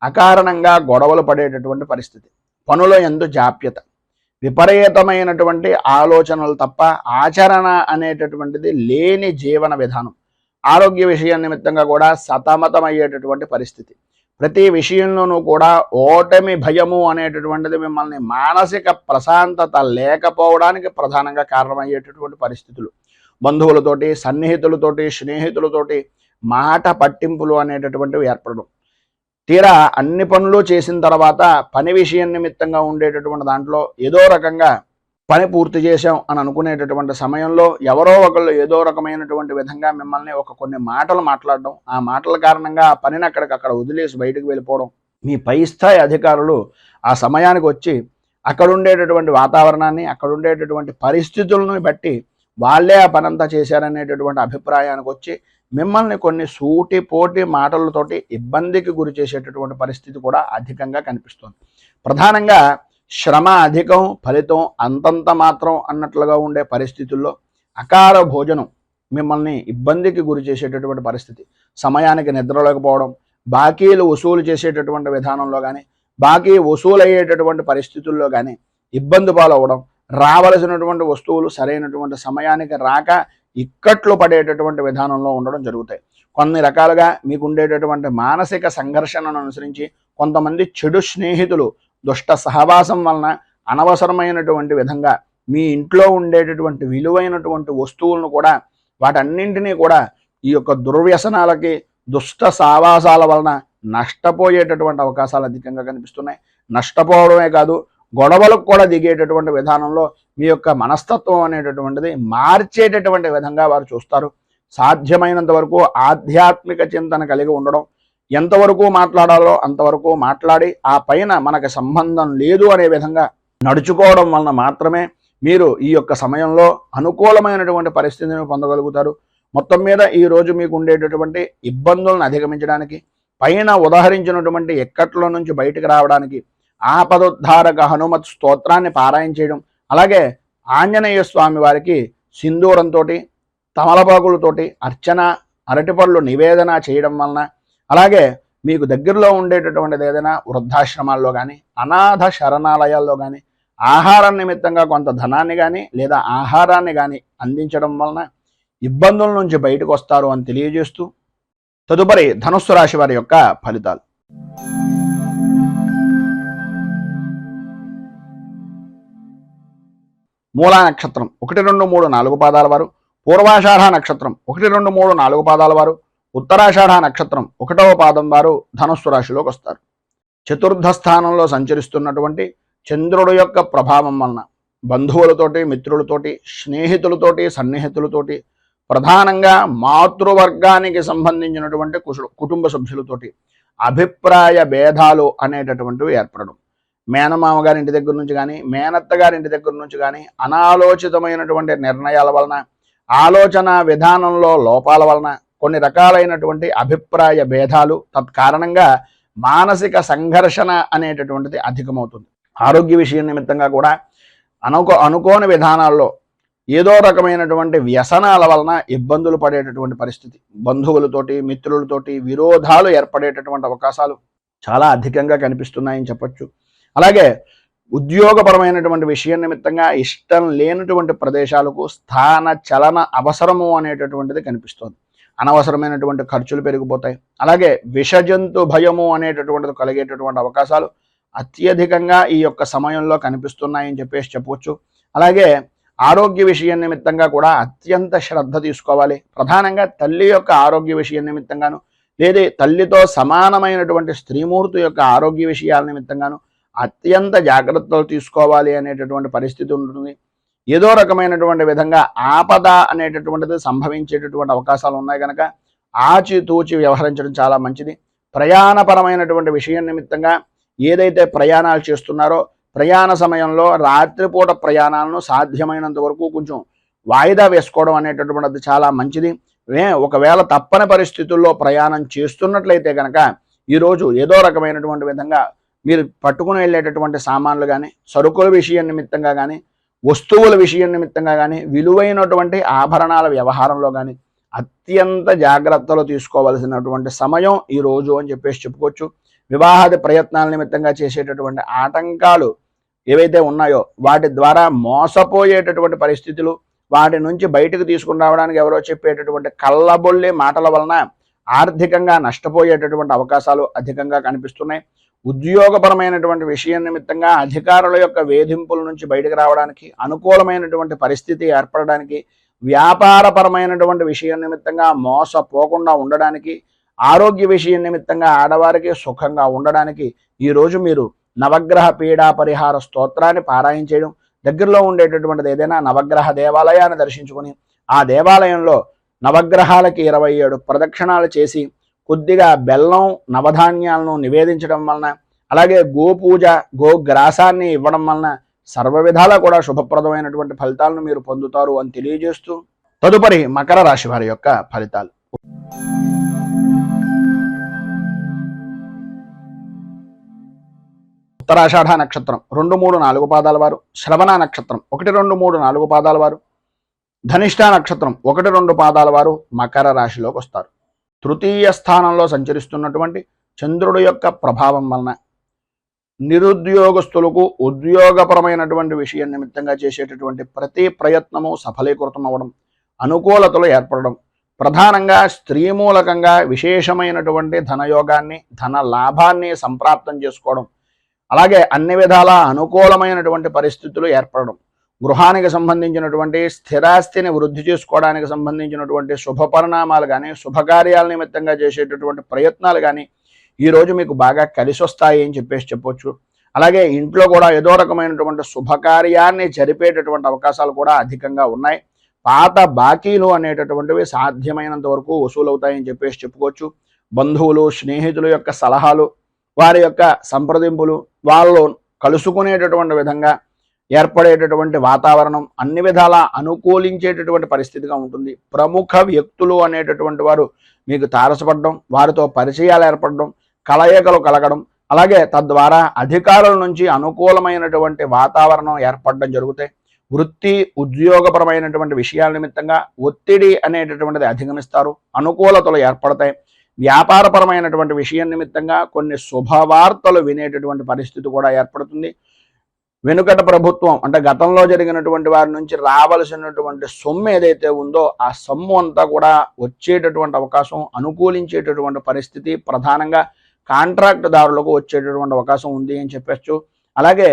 అకారణంగా గొడవలు పడేటటువంటి పరిస్థితి, పనుల యందు జాప్యత, విపరీతమైనటువంటి ఆలోచనలు తప్ప ఆచరణ అనేటటువంటిది లేని జీవన విధానం, ఆరోగ్య విషయం నిమిత్తంగా కూడా సతమతమయ్యేటటువంటి పరిస్థితి, ప్రతి విషయంలోనూ కూడా ఓటమి భయము అనేటటువంటిది మిమ్మల్ని మానసిక ప్రశాంతత లేకపోవడానికి ప్రధానంగా కారణమయ్యేటటువంటి పరిస్థితులు, బంధువులతోటి, సన్నిహితులతోటి, స్నేహితులతోటి మాట పట్టింపులు అనేటటువంటివి ఏర్పడడం, తీరా అన్ని పనులు చేసిన తర్వాత పని విషయం నిమిత్తంగా ఉండేటటువంటి దాంట్లో ఏదో రకంగా పని పూర్తి చేశాం అని అనుకునేటటువంటి సమయంలో ఎవరో ఒకళ్ళు ఏదో రకమైనటువంటి విధంగా మిమ్మల్ని కొన్ని మాటలు మాట్లాడడం, ఆ మాటల కారణంగా ఆ పనిని అక్కడికక్కడ వదిలేసి బయటకు వెళ్ళిపోవడం, మీ పై స్థాయి అధికారులు ఆ సమయానికి వచ్చి అక్కడ ఉండేటటువంటి వాతావరణాన్ని, అక్కడ ఉండేటటువంటి పరిస్థితులను బట్టి వాళ్ళే ఆ పనంతా చేశారనేటటువంటి అభిప్రాయానికి వచ్చి మిమ్మల్ని కొన్ని సూటిపోటి మాటలతోటి ఇబ్బందికి గురి చేసేటటువంటి పరిస్థితి కూడా అధికంగా కనిపిస్తుంది. ప్రధానంగా శ్రమ అధికం, ఫలితం అంతంత మాత్రం అన్నట్లుగా ఉండే పరిస్థితుల్లో అకార భోజనం మిమ్మల్ని ఇబ్బందికి గురి చేసేటటువంటి పరిస్థితి, సమయానికి నిద్రలేకపోవడం, బాకీలు వసూలు చేసేటటువంటి విధానంలో కానీ, బాకీ వసూలు అయ్యేటటువంటి పరిస్థితుల్లో కానీ ఇబ్బంది పాలవడం, రావలసినటువంటి వస్తువులు సరైనటువంటి సమయానికి రాక ఇక్కట్లు పడేటటువంటి విధానంలో ఉండడం జరుగుతాయి. కొన్ని రకాలుగా మీకు ఉండేటటువంటి మానసిక సంఘర్షణను అనుసరించి కొంతమంది చెడు స్నేహితులు దుష్ట సహవాసం వలన అనవసరమైనటువంటి విధంగా మీ ఇంట్లో ఉండేటటువంటి విలువైనటువంటి వస్తువులను కూడా వాటన్నింటినీ కూడా ఈ యొక్క దుర్వ్యసనాలకి, దుష్ట సావాసాల వలన నష్టపోయేటటువంటి అవకాశాలు అధికంగా కనిపిస్తున్నాయి. నష్టపోవడమే కాదు, గొడవలకు కూడా దిగేటటువంటి విధానంలో మీ యొక్క మనస్తత్వం అనేటటువంటిది మార్చేటటువంటి విధంగా వారు చూస్తారు. సాధ్యమైనంత వరకు ఆధ్యాత్మిక చింతన కలిగి ఉండడం, ఎంతవరకు మాట్లాడాలో అంతవరకు మాట్లాడి ఆ పైన మనకు సంబంధం లేదు అనే విధంగా నడుచుకోవడం వలన మాత్రమే మీరు ఈ యొక్క సమయంలో అనుకూలమైనటువంటి పరిస్థితిని పొందగలుగుతారు. మొత్తం మీద ఈ రోజు మీకు ఉండేటటువంటి ఇబ్బందులను అధిగమించడానికి, పైన ఉదహరించినటువంటి ఇక్కట్ల నుంచి బయటకు రావడానికి ఆపదుద్ధారక హనుమత్ స్తోత్రాన్ని పారాయణ చేయడం, అలాగే ఆంజనేయ స్వామి వారికి సింధూరంతో తమలపాకులతోటి అర్చన, అరటిపళ్ళు నివేదన చేయడం వలన, అలాగే మీకు దగ్గరలో ఉండేటటువంటిది ఏదైనా వృద్ధాశ్రమాల్లో కానీ అనాథ శరణాలయాల్లో కానీ ఆహారం నిమిత్తంగా కొంత ధనాన్ని కానీ లేదా ఆహారాన్ని కానీ అందించడం వలన ఇబ్బందుల నుంచి బయటకు వస్తారు అని తెలియజేస్తూ, తదుపరి ధనుస్సు రాశి వారి యొక్క ఫలితాలు. మూలా నక్షత్రం 1, 2, 3, 4 పాదాల వారు, పూర్వాషాఢ నక్షత్రం 1, 2, 3, 4 పాదాల వారు, ఉత్తరాషాఢ నక్షత్రం 1వ పాదం వారు ధనుస్సు రాశిలోకి వస్తారు. చతుర్థ స్థానంలో సంచరిస్తున్నటువంటి చంద్రుడు యొక్క ప్రభావం వలన బంధువులతోటి, మిత్రులతోటి, స్నేహితులతోటి, సన్నిహితులతోటి, ప్రధానంగా మాతృవర్గానికి సంబంధించినటువంటి కుటుంబ సభ్యులతోటి అభిప్రాయ భేదాలు అనేటటువంటివి ఏర్పడడం, మేనమామ గారి ఇంటి దగ్గర నుంచి కానీ మేనత్త గారి ఇంటి దగ్గర నుంచి కానీ అనాలోచితమైనటువంటి నిర్ణయాల వలన, ఆలోచన విధానంలో లోపాల వలన కొన్ని రకాలైనటువంటి అభిప్రాయ భేదాలు, తత్కారణంగా మానసిక సంఘర్షణ అనేటటువంటిది అధికమవుతుంది. ఆరోగ్య విషయం నిమిత్తంగా కూడా అనుకోని విధానాల్లో ఏదో రకమైనటువంటి వ్యసనాల వలన ఇబ్బందులు పడేటటువంటి పరిస్థితి, బంధువులతోటి, మిత్రులతోటి విరోధాలు ఏర్పడేటటువంటి అవకాశాలు చాలా అధికంగా కనిపిస్తున్నాయని చెప్పచ్చు. అలాగే ఉద్యోగపరమైనటువంటి విషయం నిమిత్తంగా ఇష్టం లేనటువంటి ప్రదేశాలకు స్థాన చలన అవసరము అనేటటువంటిది కనిపిస్తోంది. అనవసరమైనటువంటి ఖర్చులు పెరిగిపోతాయి. అలాగే విషజంతు భయము అనేటటువంటిది కలిగేటటువంటి అవకాశాలు అత్యధికంగా ఈ యొక్క సమయంలో కనిపిస్తున్నాయని చెప్పవచ్చు. అలాగే ఆరోగ్య విషయం నిమిత్తంగా కూడా అత్యంత శ్రద్ధ తీసుకోవాలి. ప్రధానంగా తల్లి యొక్క ఆరోగ్య విషయం నిమిత్తంగాను, లేదా తల్లితో సమానమైనటువంటి స్త్రీమూర్తి యొక్క ఆరోగ్య విషయాల నిమిత్తంగాను అత్యంత జాగ్రత్తలు తీసుకోవాలి అనేటటువంటి పరిస్థితి ఉంటుంది. ఏదో రకమైనటువంటి విధంగా ఆపద అనేటటువంటిది సంభవించేటటువంటి అవకాశాలు ఉన్నాయి కనుక ఆచితూచి వ్యవహరించడం చాలా మంచిది. ప్రయాణపరమైనటువంటి విషయం నిమిత్తంగా ఏదైతే ప్రయాణాలు చేస్తున్నారో ప్రయాణ సమయంలో రాత్రిపూట ప్రయాణాలను సాధ్యమైనంత వరకు కొంచెం వాయిదా వేసుకోవడం అనేటటువంటిది చాలా మంచిది. ఒకవేళ తప్పని పరిస్థితుల్లో ప్రయాణం చేస్తున్నట్లయితే కనుక ఈరోజు ఏదో రకమైనటువంటి విధంగా మీరు పట్టుకుని వెళ్ళేటటువంటి సామాన్లు కానీ, సరుకుల విషయం నిమిత్తంగా కానీ, వస్తువుల విషయం నిమిత్తంగా కానీ, విలువైనటువంటి ఆభరణాల వ్యవహారంలో కానీ అత్యంత జాగ్రత్తలు తీసుకోవలసినటువంటి సమయం ఈ రోజు అని చెప్పుకోవచ్చు. వివాహాది ప్రయత్నాల నిమిత్తంగా చేసేటటువంటి ఆటంకాలు ఏవైతే ఉన్నాయో వాటి ద్వారా మోసపోయేటటువంటి పరిస్థితులు, వాటి నుంచి బయటకు తీసుకుని రావడానికి ఎవరో చెప్పేటటువంటి కళ్ళబొల్లి మాటల వలన ఆర్థికంగా నష్టపోయేటటువంటి అవకాశాలు అధికంగా కనిపిస్తున్నాయి. ఉద్యోగపరమైనటువంటి విషయం నిమిత్తంగా అధికారుల యొక్క వేధింపుల నుంచి బయటకు రావడానికి, అనుకూలమైనటువంటి పరిస్థితి ఏర్పడడానికి, వ్యాపారపరమైనటువంటి విషయం నిమిత్తంగా మోసపోకుండా ఉండడానికి, ఆరోగ్య విషయం నిమిత్తంగా ఆడవారికి సుఖంగా ఉండడానికి ఈరోజు మీరు నవగ్రహ పీడా పరిహార స్తోత్రాన్ని పారాయణ చేయడం, దగ్గరలో ఉండేటటువంటిది ఏదైనా నవగ్రహ దేవాలయాన్ని దర్శించుకొని ఆ దేవాలయంలో నవగ్రహాలకి 27 ప్రదక్షిణాలు చేసి కొద్దిగా బెల్లం, నవధాన్యాలను నివేదించడం వలన, అలాగే గోపూజ, గోగ్రాసాన్ని ఇవ్వడం వలన సర్వ విధాలా కూడా శుభప్రదమైనటువంటి ఫలితాలను మీరు పొందుతారు అని తెలియజేస్తూ, తదుపరి మకర రాశి వారి యొక్క ఫలితాలు. ఉత్తరాషాఢ నక్షత్రం 2, 3, 4 పాదాల వారు, శ్రవణ నక్షత్రం 1, 2, 3, 4 పాదాల వారు, ధనిష్ఠ నక్షత్రం 1, 2 పాదాల వారు మకర రాశిలోకి వస్తారు. తృతీయ స్థానంలో సంచరిస్తున్నటువంటి చంద్రుడు యొక్క ప్రభావం వలన నిరుద్యోగస్తులకు ఉద్యోగపరమైనటువంటి విషయం నిమిత్తంగా చేసేటటువంటి ప్రతి ప్రయత్నము సఫలీకృతం అవ్వడం, అనుకూలతలు ఏర్పడడం, ప్రధానంగా స్త్రీ మూలకంగా విశేషమైనటువంటి ధనయోగాన్ని, ధన లాభాన్ని సంప్రాప్తం చేసుకోవడం, అలాగే అన్ని విధాల అనుకూలమైనటువంటి పరిస్థితులు ఏర్పడడం, గృహానికి సంబంధించినటువంటి స్థిరాస్తిని వృద్ధి చేసుకోవడానికి సంబంధించినటువంటి శుభ పరిణామాలు కానీ, శుభకార్యాల నిమిత్తంగా చేసేటటువంటి ప్రయత్నాలు కానీ ఈరోజు మీకు బాగా కలిసి వస్తాయి అని చెప్పొచ్చు. అలాగే ఇంట్లో కూడా ఏదో రకమైనటువంటి శుభకార్యాన్ని జరిపేటటువంటి అవకాశాలు కూడా అధికంగా ఉన్నాయి. పాత బాకీలు అనేటటువంటివి సాధ్యమైనంత వరకు వసూలవుతాయని చెప్పుకోవచ్చు. బంధువులు స్నేహితుల యొక్క సలహాలు, వారి యొక్క సంప్రదింపులు, వాళ్ళు కలుసుకునేటటువంటి విధంగా ఏర్పడేటటువంటి వాతావరణం అన్ని విధాలా అనుకూలించేటటువంటి పరిస్థితిగా ఉంటుంది. ప్రముఖ వ్యక్తులు అనేటటువంటి వారు మీకు తారసపడడం, వారితో పరిచయాలు ఏర్పడడం, కలయికలు కలగడం, అలాగే తద్వారా అధికారుల నుంచి అనుకూలమైనటువంటి వాతావరణం ఏర్పడడం జరుగుతాయి. వృత్తి ఉద్యోగపరమైనటువంటి విషయాల నిమిత్తంగా ఒత్తిడి అనేటటువంటిది అధిగమిస్తారు, అనుకూలతలు ఏర్పడతాయి. వ్యాపారపరమైనటువంటి విషయం నిమిత్తంగా కొన్ని శుభవార్తలు వినేటటువంటి పరిస్థితి కూడా ఏర్పడుతుంది. వెనుకట ప్రభుత్వం అంటే గతంలో జరిగినటువంటి వారి నుంచి రావలసినటువంటి సొమ్ము ఏదైతే ఉందో ఆ సొమ్ము అంతా కూడా వచ్చేటటువంటి అవకాశం, అనుకూలించేటటువంటి పరిస్థితి ప్రధానంగా కాంట్రాక్ట్ దారులకు వచ్చేటటువంటి అవకాశం ఉంది అని చెప్పచ్చు. అలాగే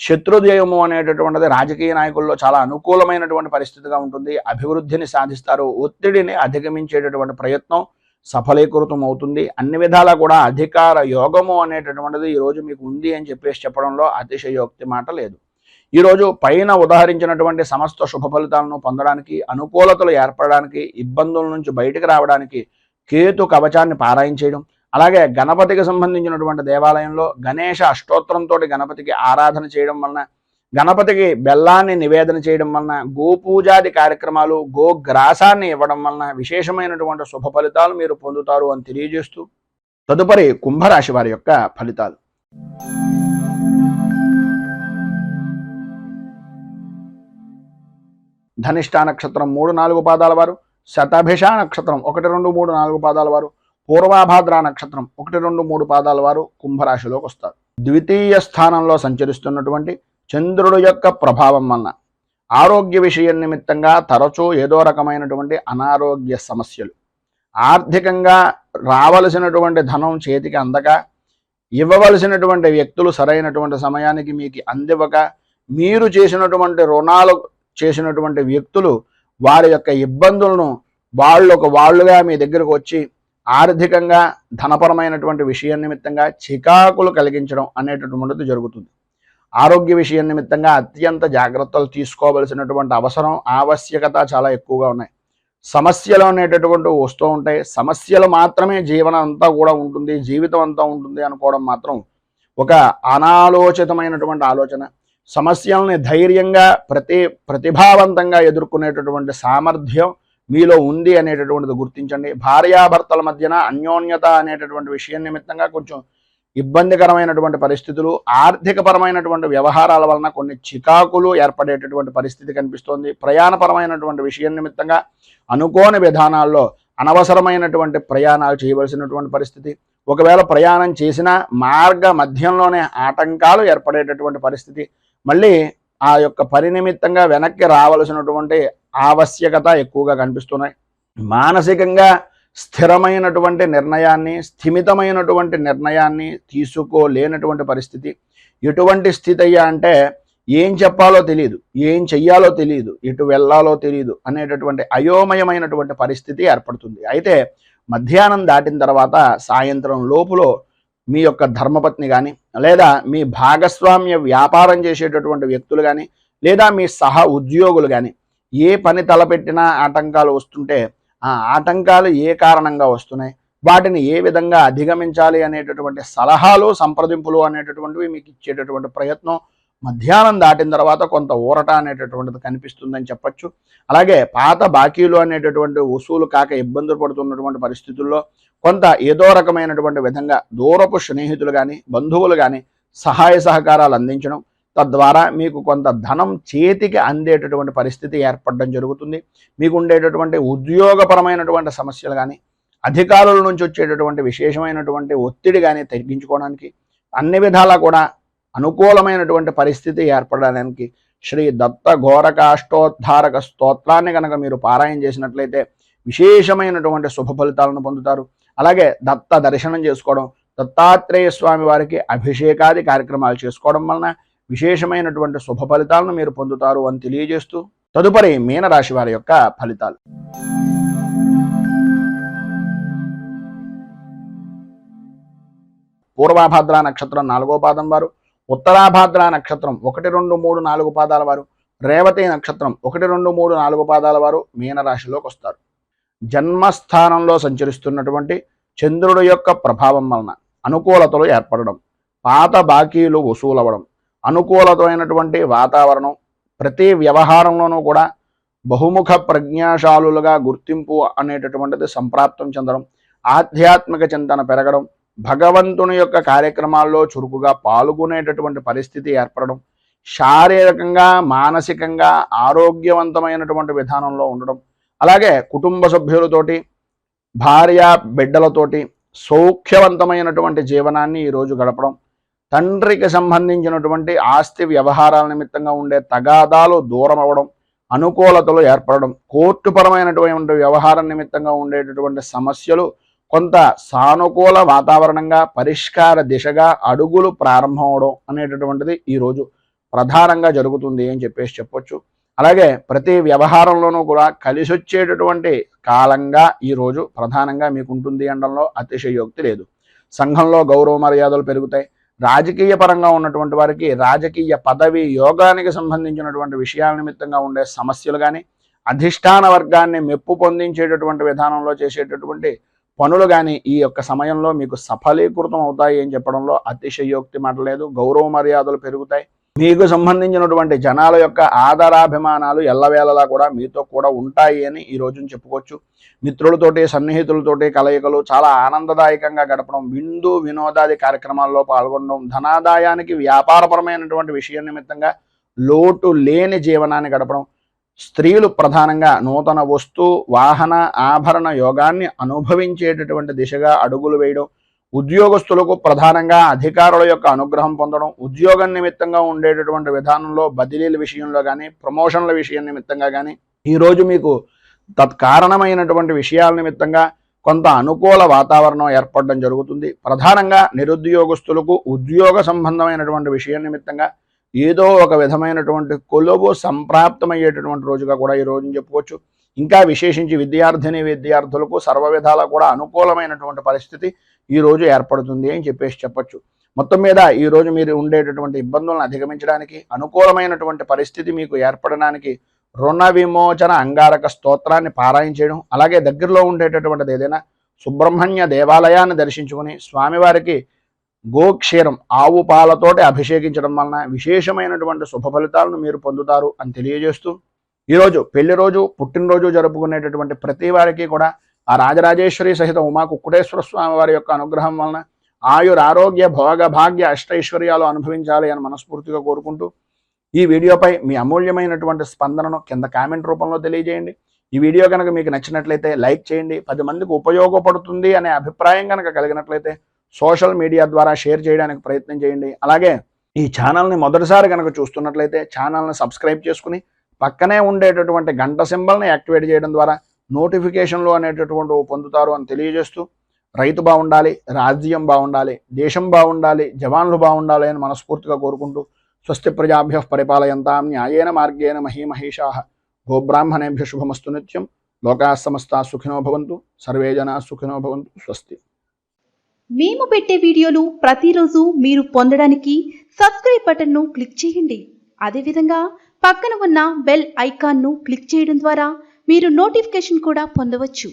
శత్రుజయము అనేటటువంటిది రాజకీయ నాయకుల్లో చాలా అనుకూలమైనటువంటి పరిస్థితిగా ఉంటుంది. అభివృద్ధిని సాధిస్తారు, ఒత్తిడిని అధిగమించేటటువంటి ప్రయత్నం సఫలీకృతం అవుతుంది. అన్ని విధాలా కూడా అధికార యోగము అనేటటువంటిది ఈరోజు మీకు ఉంది అని చెప్పడంలో అతిశయోక్తి మాట లేదు. ఈరోజు పైన ఉదాహరించినటువంటి సమస్త శుభ ఫలితాలను పొందడానికి, అనుకూలతలు ఏర్పడడానికి, ఇబ్బందుల నుంచి బయటకు రావడానికి కేతు కవచాన్ని పారాయణ చేయడం, అలాగే గణపతికి సంబంధించినటువంటి దేవాలయంలో గణేష అష్టోత్తరంతో గణపతికి ఆరాధన చేయడం వలన, గణపతికి బెల్లాన్ని నివేదన చేయడం వలన, గోపూజాది కార్యక్రమాలు, గోగ్రాసాన్ని ఇవ్వడం వలన విశేషమైనటువంటి శుభ ఫలితాలు మీరు పొందుతారు అని తెలియజేస్తూ తదుపరి కుంభరాశి వారి యొక్క ఫలితాలు. ధనిష్ట నక్షత్రం 3-4 పాదాల వారు, శతభిష నక్షత్రం 1, 2, 3, 4 పాదాల వారు, పూర్వాభాద్ర నక్షత్రం 1, 2, 3 పాదాల వారు కుంభరాశిలోకి వస్తారు. ద్వితీయ స్థానంలో సంచరిస్తున్నటువంటి చంద్రుడు యొక్క ప్రభావం వలన ఆరోగ్య విషయం నిమిత్తంగా తరచూ ఏదో రకమైనటువంటి అనారోగ్య సమస్యలు, ఆర్థికంగా రావలసినటువంటి ధనం చేతికి అందక, ఇవ్వవలసినటువంటి వ్యక్తులు సరైనటువంటి సమయానికి మీకు అందివ్వక, మీరు చేసినటువంటి రుణాలు చేసినటువంటి వ్యక్తులు వారి యొక్క ఇబ్బందులను వాళ్ళుగా మీ దగ్గరకు వచ్చి ఆర్థికంగా ధనపరమైనటువంటి విషయం నిమిత్తంగా చికాకులు కలిగించడం అనేటటువంటిది జరుగుతుంది. ఆరోగ్య విషయం నిమిత్తంగా అత్యంత జాగ్రత్తలు తీసుకోవలసినటువంటి అవసరం, ఆవశ్యకత చాలా ఎక్కువగా ఉన్నాయి. సమస్యలు అనేటటువంటి వస్తూ ఉంటాయి. సమస్యలు మాత్రమే జీవనం అంతా కూడా ఉంటుంది, జీవితం అంతా ఉంటుంది అనుకోవడం మాత్రం ఒక అనాలోచితమైనటువంటి ఆలోచన. సమస్యల్ని ధైర్యంగా ప్రతిభావంతంగా ఎదుర్కొనేటటువంటి సామర్థ్యం మీలో ఉంది అనేటటువంటిది గుర్తించండి. భార్యాభర్తల మధ్యన అన్యోన్యత అనేటటువంటి విషయం నిమిత్తంగా కొంచెం ఇబ్బందికరమైనటువంటి పరిస్థితులు, ఆర్థికపరమైనటువంటి వ్యవహారాల వలన కొన్ని చికాకులు ఏర్పడేటటువంటి పరిస్థితి కనిపిస్తోంది. ప్రయాణపరమైనటువంటి విషయం నిమిత్తంగా అనుకోని విధానాల్లో అనవసరమైనటువంటి ప్రయాణాలు చేయవలసినటువంటి పరిస్థితి, ఒకవేళ ప్రయాణం చేసినా మార్గ మధ్యంలోనే ఆటంకాలు ఏర్పడేటటువంటి పరిస్థితి, మళ్ళీ ఆ యొక్క పని నిమిత్తంగా వెనక్కి రావలసినటువంటి ఆవశ్యకత ఎక్కువగా కనిపిస్తున్నాయి. మానసికంగా స్థిరమైనటువంటి నిర్ణయాన్ని, స్థిమితమైనటువంటి నిర్ణయాన్ని తీసుకోలేనటువంటి పరిస్థితి. ఎటువంటి స్థితి అయ్యా అంటే ఏం చెప్పాలో తెలియదు, ఏం చెయ్యాలో తెలియదు, ఎటు వెళ్ళాలో తెలియదు అనేటటువంటి అయోమయమైనటువంటి పరిస్థితి ఏర్పడుతుంది. అయితే మధ్యాహ్నం దాటిన తర్వాత సాయంత్రం లోపులో మీ యొక్క ధర్మపత్ని కానీ, లేదా మీ భాగస్వామ్య వ్యాపారం చేసేటటువంటి వ్యక్తులు కానీ, లేదా మీ సహ ఉద్యోగులు కానీ ఏ పని తలపెట్టినా ఆటంకాలు వస్తుంటే ఆ ఆటంకాలు ఏ కారణంగా వస్తున్నాయి, వాటిని ఏ విధంగా అధిగమించాలి అనేటటువంటి సలహాలు, సంప్రదింపులు అనేటటువంటివి మీకు ఇచ్చేటటువంటి ప్రయత్నం మధ్యాహ్నం దాటిన తర్వాత కొంత ఊరట అనేటటువంటిది కనిపిస్తుందని చెప్పచ్చు. అలాగే పాత బాకీలు అనేటటువంటి వసూలు కాక ఇబ్బందులు పడుతున్నటువంటి పరిస్థితుల్లో కొంత ఏదో రకమైనటువంటి విధంగా దూరపు స్నేహితులు కానీ, బంధువులు కానీ సహాయ సహకారాలు అందించడం, తద్వారా మీకు కొంత ధనం చేతికి అందేటటువంటి పరిస్థితి ఏర్పడడం జరుగుతుంది. మీకు ఉండేటటువంటి ఉద్యోగపరమైనటువంటి సమస్యలు కానీ, అధికారుల నుంచి వచ్చేటటువంటి విశేషమైనటువంటి ఒత్తిడి కానీ తగ్గించుకోవడానికి అన్ని విధాలా కూడా అనుకూలమైనటువంటి పరిస్థితి ఏర్పడడానికి శ్రీ దత్త ఘోరకాష్టోద్ధారక స్తోత్రాన్ని కనుక మీరు పారాయణ చేసినట్లయితే విశేషమైనటువంటి శుభ ఫలితాలను పొందుతారు. అలాగే దత్త దర్శనం చేసుకోవడం, దత్తాత్రేయ స్వామి వారికి అభిషేకాది కార్యక్రమాలు చేసుకోవడం వలన విశేషమైనటువంటి శుభ ఫలితాలను మీరు పొందుతారు అని తెలియజేస్తూ తదుపరి మీనరాశి వారి యొక్క ఫలితాలు. పూర్వాభాద్ర నక్షత్రం 4వ పాదం వారు, ఉత్తరాభాద్ర నక్షత్రం 1, 2, 3, 4 పాదాల వారు, రేవతి నక్షత్రం 1, 2, 3, 4 పాదాల వారు మీనరాశిలోకి వస్తారు. జన్మస్థానంలో సంచరిస్తున్నటువంటి చంద్రుడి యొక్క ప్రభావం వలన అనుకూలతలు ఏర్పడడం, పాత బాకీలు వసూలవ్వడం, అనుకూలతమైనటువంటి వాతావరణం, ప్రతి వ్యవహారంలోనూ కూడా బహుముఖ ప్రజ్ఞాశాలులుగా గుర్తింపు అనేటటువంటిది సంప్రాప్తం చెందడం, ఆధ్యాత్మిక చింతన పెరగడం, భగవంతుని యొక్క కార్యక్రమాల్లో చురుకుగా పాల్గొనేటటువంటి పరిస్థితి ఏర్పడడం, శారీరకంగా మానసికంగా ఆరోగ్యవంతమైనటువంటి విధానంలో ఉండడం, అలాగే కుటుంబ సభ్యులతోటి భార్య బిడ్డలతోటి సౌఖ్యవంతమైనటువంటి జీవనాన్ని ఈరోజు గడపడం, తండ్రికి సంబంధించినటువంటి ఆస్తి వ్యవహారాల నిమిత్తంగా ఉండే తగాదాలు దూరం అవ్వడం, అనుకూలతలు ఏర్పడడం, కోర్టుపరమైనటువంటి వ్యవహారం నిమిత్తంగా ఉండేటటువంటి సమస్యలు కొంత సానుకూల వాతావరణంగా పరిష్కార దిశగా అడుగులు ప్రారంభం అవడం అనేటటువంటిది ఈరోజు ప్రధానంగా జరుగుతుంది అని చెప్పొచ్చు. అలాగే ప్రతి వ్యవహారంలోనూ కూడా కలిసి వచ్చేటటువంటి కాలంగా ఈరోజు ప్రధానంగా మీకు ఉంటుంది అనడంలో అతిశయోక్తి లేదు. సంఘంలో గౌరవ మర్యాదలు పెరుగుతాయి. రాజకీయ పరంగా ఉన్నటువంటి వారికి రాజకీయ పదవి యోగానికి సంబంధించినటువంటి విషయాల నిమిత్తంగా ఉండే సమస్యలు కానీ, అధిష్టాన వర్గాన్ని మెప్పు పొందించేటటువంటి విధానంలో చేసేటటువంటి పనులు కానీ ఈ యొక్క సమయంలో మీకు సఫలీకృతం అవుతాయి అని చెప్పడంలో అతిశయోక్తి మాట లేదు. గౌరవ మర్యాదలు పెరుగుతాయి. మీకు సంబంధించినటువంటి జనాల యొక్క ఆదరాభిమానాలు ఎల్లవేళలా కూడా మీతో కూడా ఉంటాయి అని ఈ రోజున చెప్పుకోవచ్చు. మిత్రులతోటి సన్నిహితులతోటి కలయికలు చాలా ఆనందదాయకంగా గడపడం, విందు వినోదాది కార్యక్రమాల్లో పాల్గొనడం, ధనాదాయానికి వ్యాపారపరమైనటువంటి విషయం నిమిత్తంగా లోటు లేని జీవనాన్ని గడపడం, స్త్రీలు ప్రధానంగా నూతన వస్తు వాహన ఆభరణ యోగాన్ని అనుభవించేటటువంటి దిశగా అడుగులు వేయడం, ఉద్యోగస్తులకు ప్రధానంగా అధికారుల యొక్క అనుగ్రహం పొందడం, ఉద్యోగం నిమిత్తంగా ఉండేటటువంటి విధానంలో బదిలీల విషయంలో కానీ, ప్రమోషన్ల విషయం నిమిత్తంగా కానీ ఈరోజు మీకు తత్కారణమైనటువంటి విషయాల నిమిత్తంగా కొంత అనుకూల వాతావరణం ఏర్పడడం జరుగుతుంది. ప్రధానంగా నిరుద్యోగస్తులకు ఉద్యోగ సంబంధమైనటువంటి విషయం నిమిత్తంగా ఏదో ఒక విధమైనటువంటి కొలువు సంప్రాప్తమయ్యేటటువంటి రోజుగా కూడా ఈ రోజుని చెప్పుకోవచ్చు. ఇంకా విశేషించి విద్యార్థులకు సర్వ విధాలా కూడా అనుకూలమైనటువంటి పరిస్థితి ఈరోజు ఏర్పడుతుంది అని చెప్పొచ్చు. మొత్తం మీద ఈరోజు మీరు ఉండేటటువంటి ఇబ్బందులను అధిగమించడానికి, అనుకూలమైనటువంటి పరిస్థితి మీకు ఏర్పడడానికి రుణ విమోచన అంగారక స్తోత్రాన్ని పారాయణ చేయడం, అలాగే దగ్గరలో ఉండేటటువంటిది ఏదైనా సుబ్రహ్మణ్య దేవాలయాన్ని దర్శించుకుని స్వామివారికి గోక్షీరం ఆవు పాలతోటి అభిషేకించడం వలన విశేషమైనటువంటి శుభ ఫలితాలను మీరు పొందుతారు అని తెలియజేస్తూ, ఈరోజు పెళ్లి రోజు పుట్టినరోజు జరుపుకునేటటువంటి ప్రతి వారికి కూడా ఆ రాజరాజేశ్వరి సహిత ఉమా కుక్కుటేశ్వర స్వామి వారి యొక్క అనుగ్రహం వలన ఆయురారోగ్య భోగ భాగ్య అష్టైశ్వర్యాలు అనుభవించాలి అని మనస్ఫూర్తిగా కోరుకుంటూ, ఈ వీడియోపై మీ అమూల్యమైనటువంటి స్పందనను కింద కామెంట్ రూపంలో తెలియజేయండి. ఈ వీడియో కనుక మీకు నచ్చినట్లయితే లైక్ చేయండి. 10 మందికి ఉపయోగపడుతుంది అనే అభిప్రాయం కనుక కలిగినట్లయితే సోషల్ మీడియా ద్వారా షేర్ చేయడానికి ప్రయత్నం చేయండి. అలాగే ఈ ఛానల్ని మొదటిసారి కనుక చూస్తున్నట్లయితే ఛానల్ని సబ్స్క్రైబ్ చేసుకుని పక్కనే ఉండేటటువంటి గంట సింబల్ని యాక్టివేట్ చేయడం ద్వారా నోటిఫికేషన్లు అనేటటువంటి పొందుతారు అని తెలియజేస్తూ, రైతు బాగుండాలి, రాజ్యం బాగుండాలి, దేశం బాగుండాలి, జవాన్లు బాగుండాలి అని మనస్ఫూర్తిగా కోరుకుంటూ, స్వస్తి ప్రజాభ్యః పరిపాలయంతాం న్యాయేన మార్గేణ మహీమహేషాః గోబ్రాహ్మణేభ్యః శుభమస్తు నిత్యం. లోకాః సమస్తాః సుఖినో భవంతు. సర్వే జనాః సుఖినో భవంతు. స్వస్తి. మేము పెట్టే వీడియోలు ప్రతిరోజు మీరు పొందడానికి సబ్స్క్రైబ్ బటన్ను క్లిక్ చేయండి. అదేవిధంగా పక్కన ఉన్న బెల్ ఐకాన్ను క్లిక్ చేయడం ద్వారా మీరు నోటిఫికేషన్ కూడా పొందవచ్చు.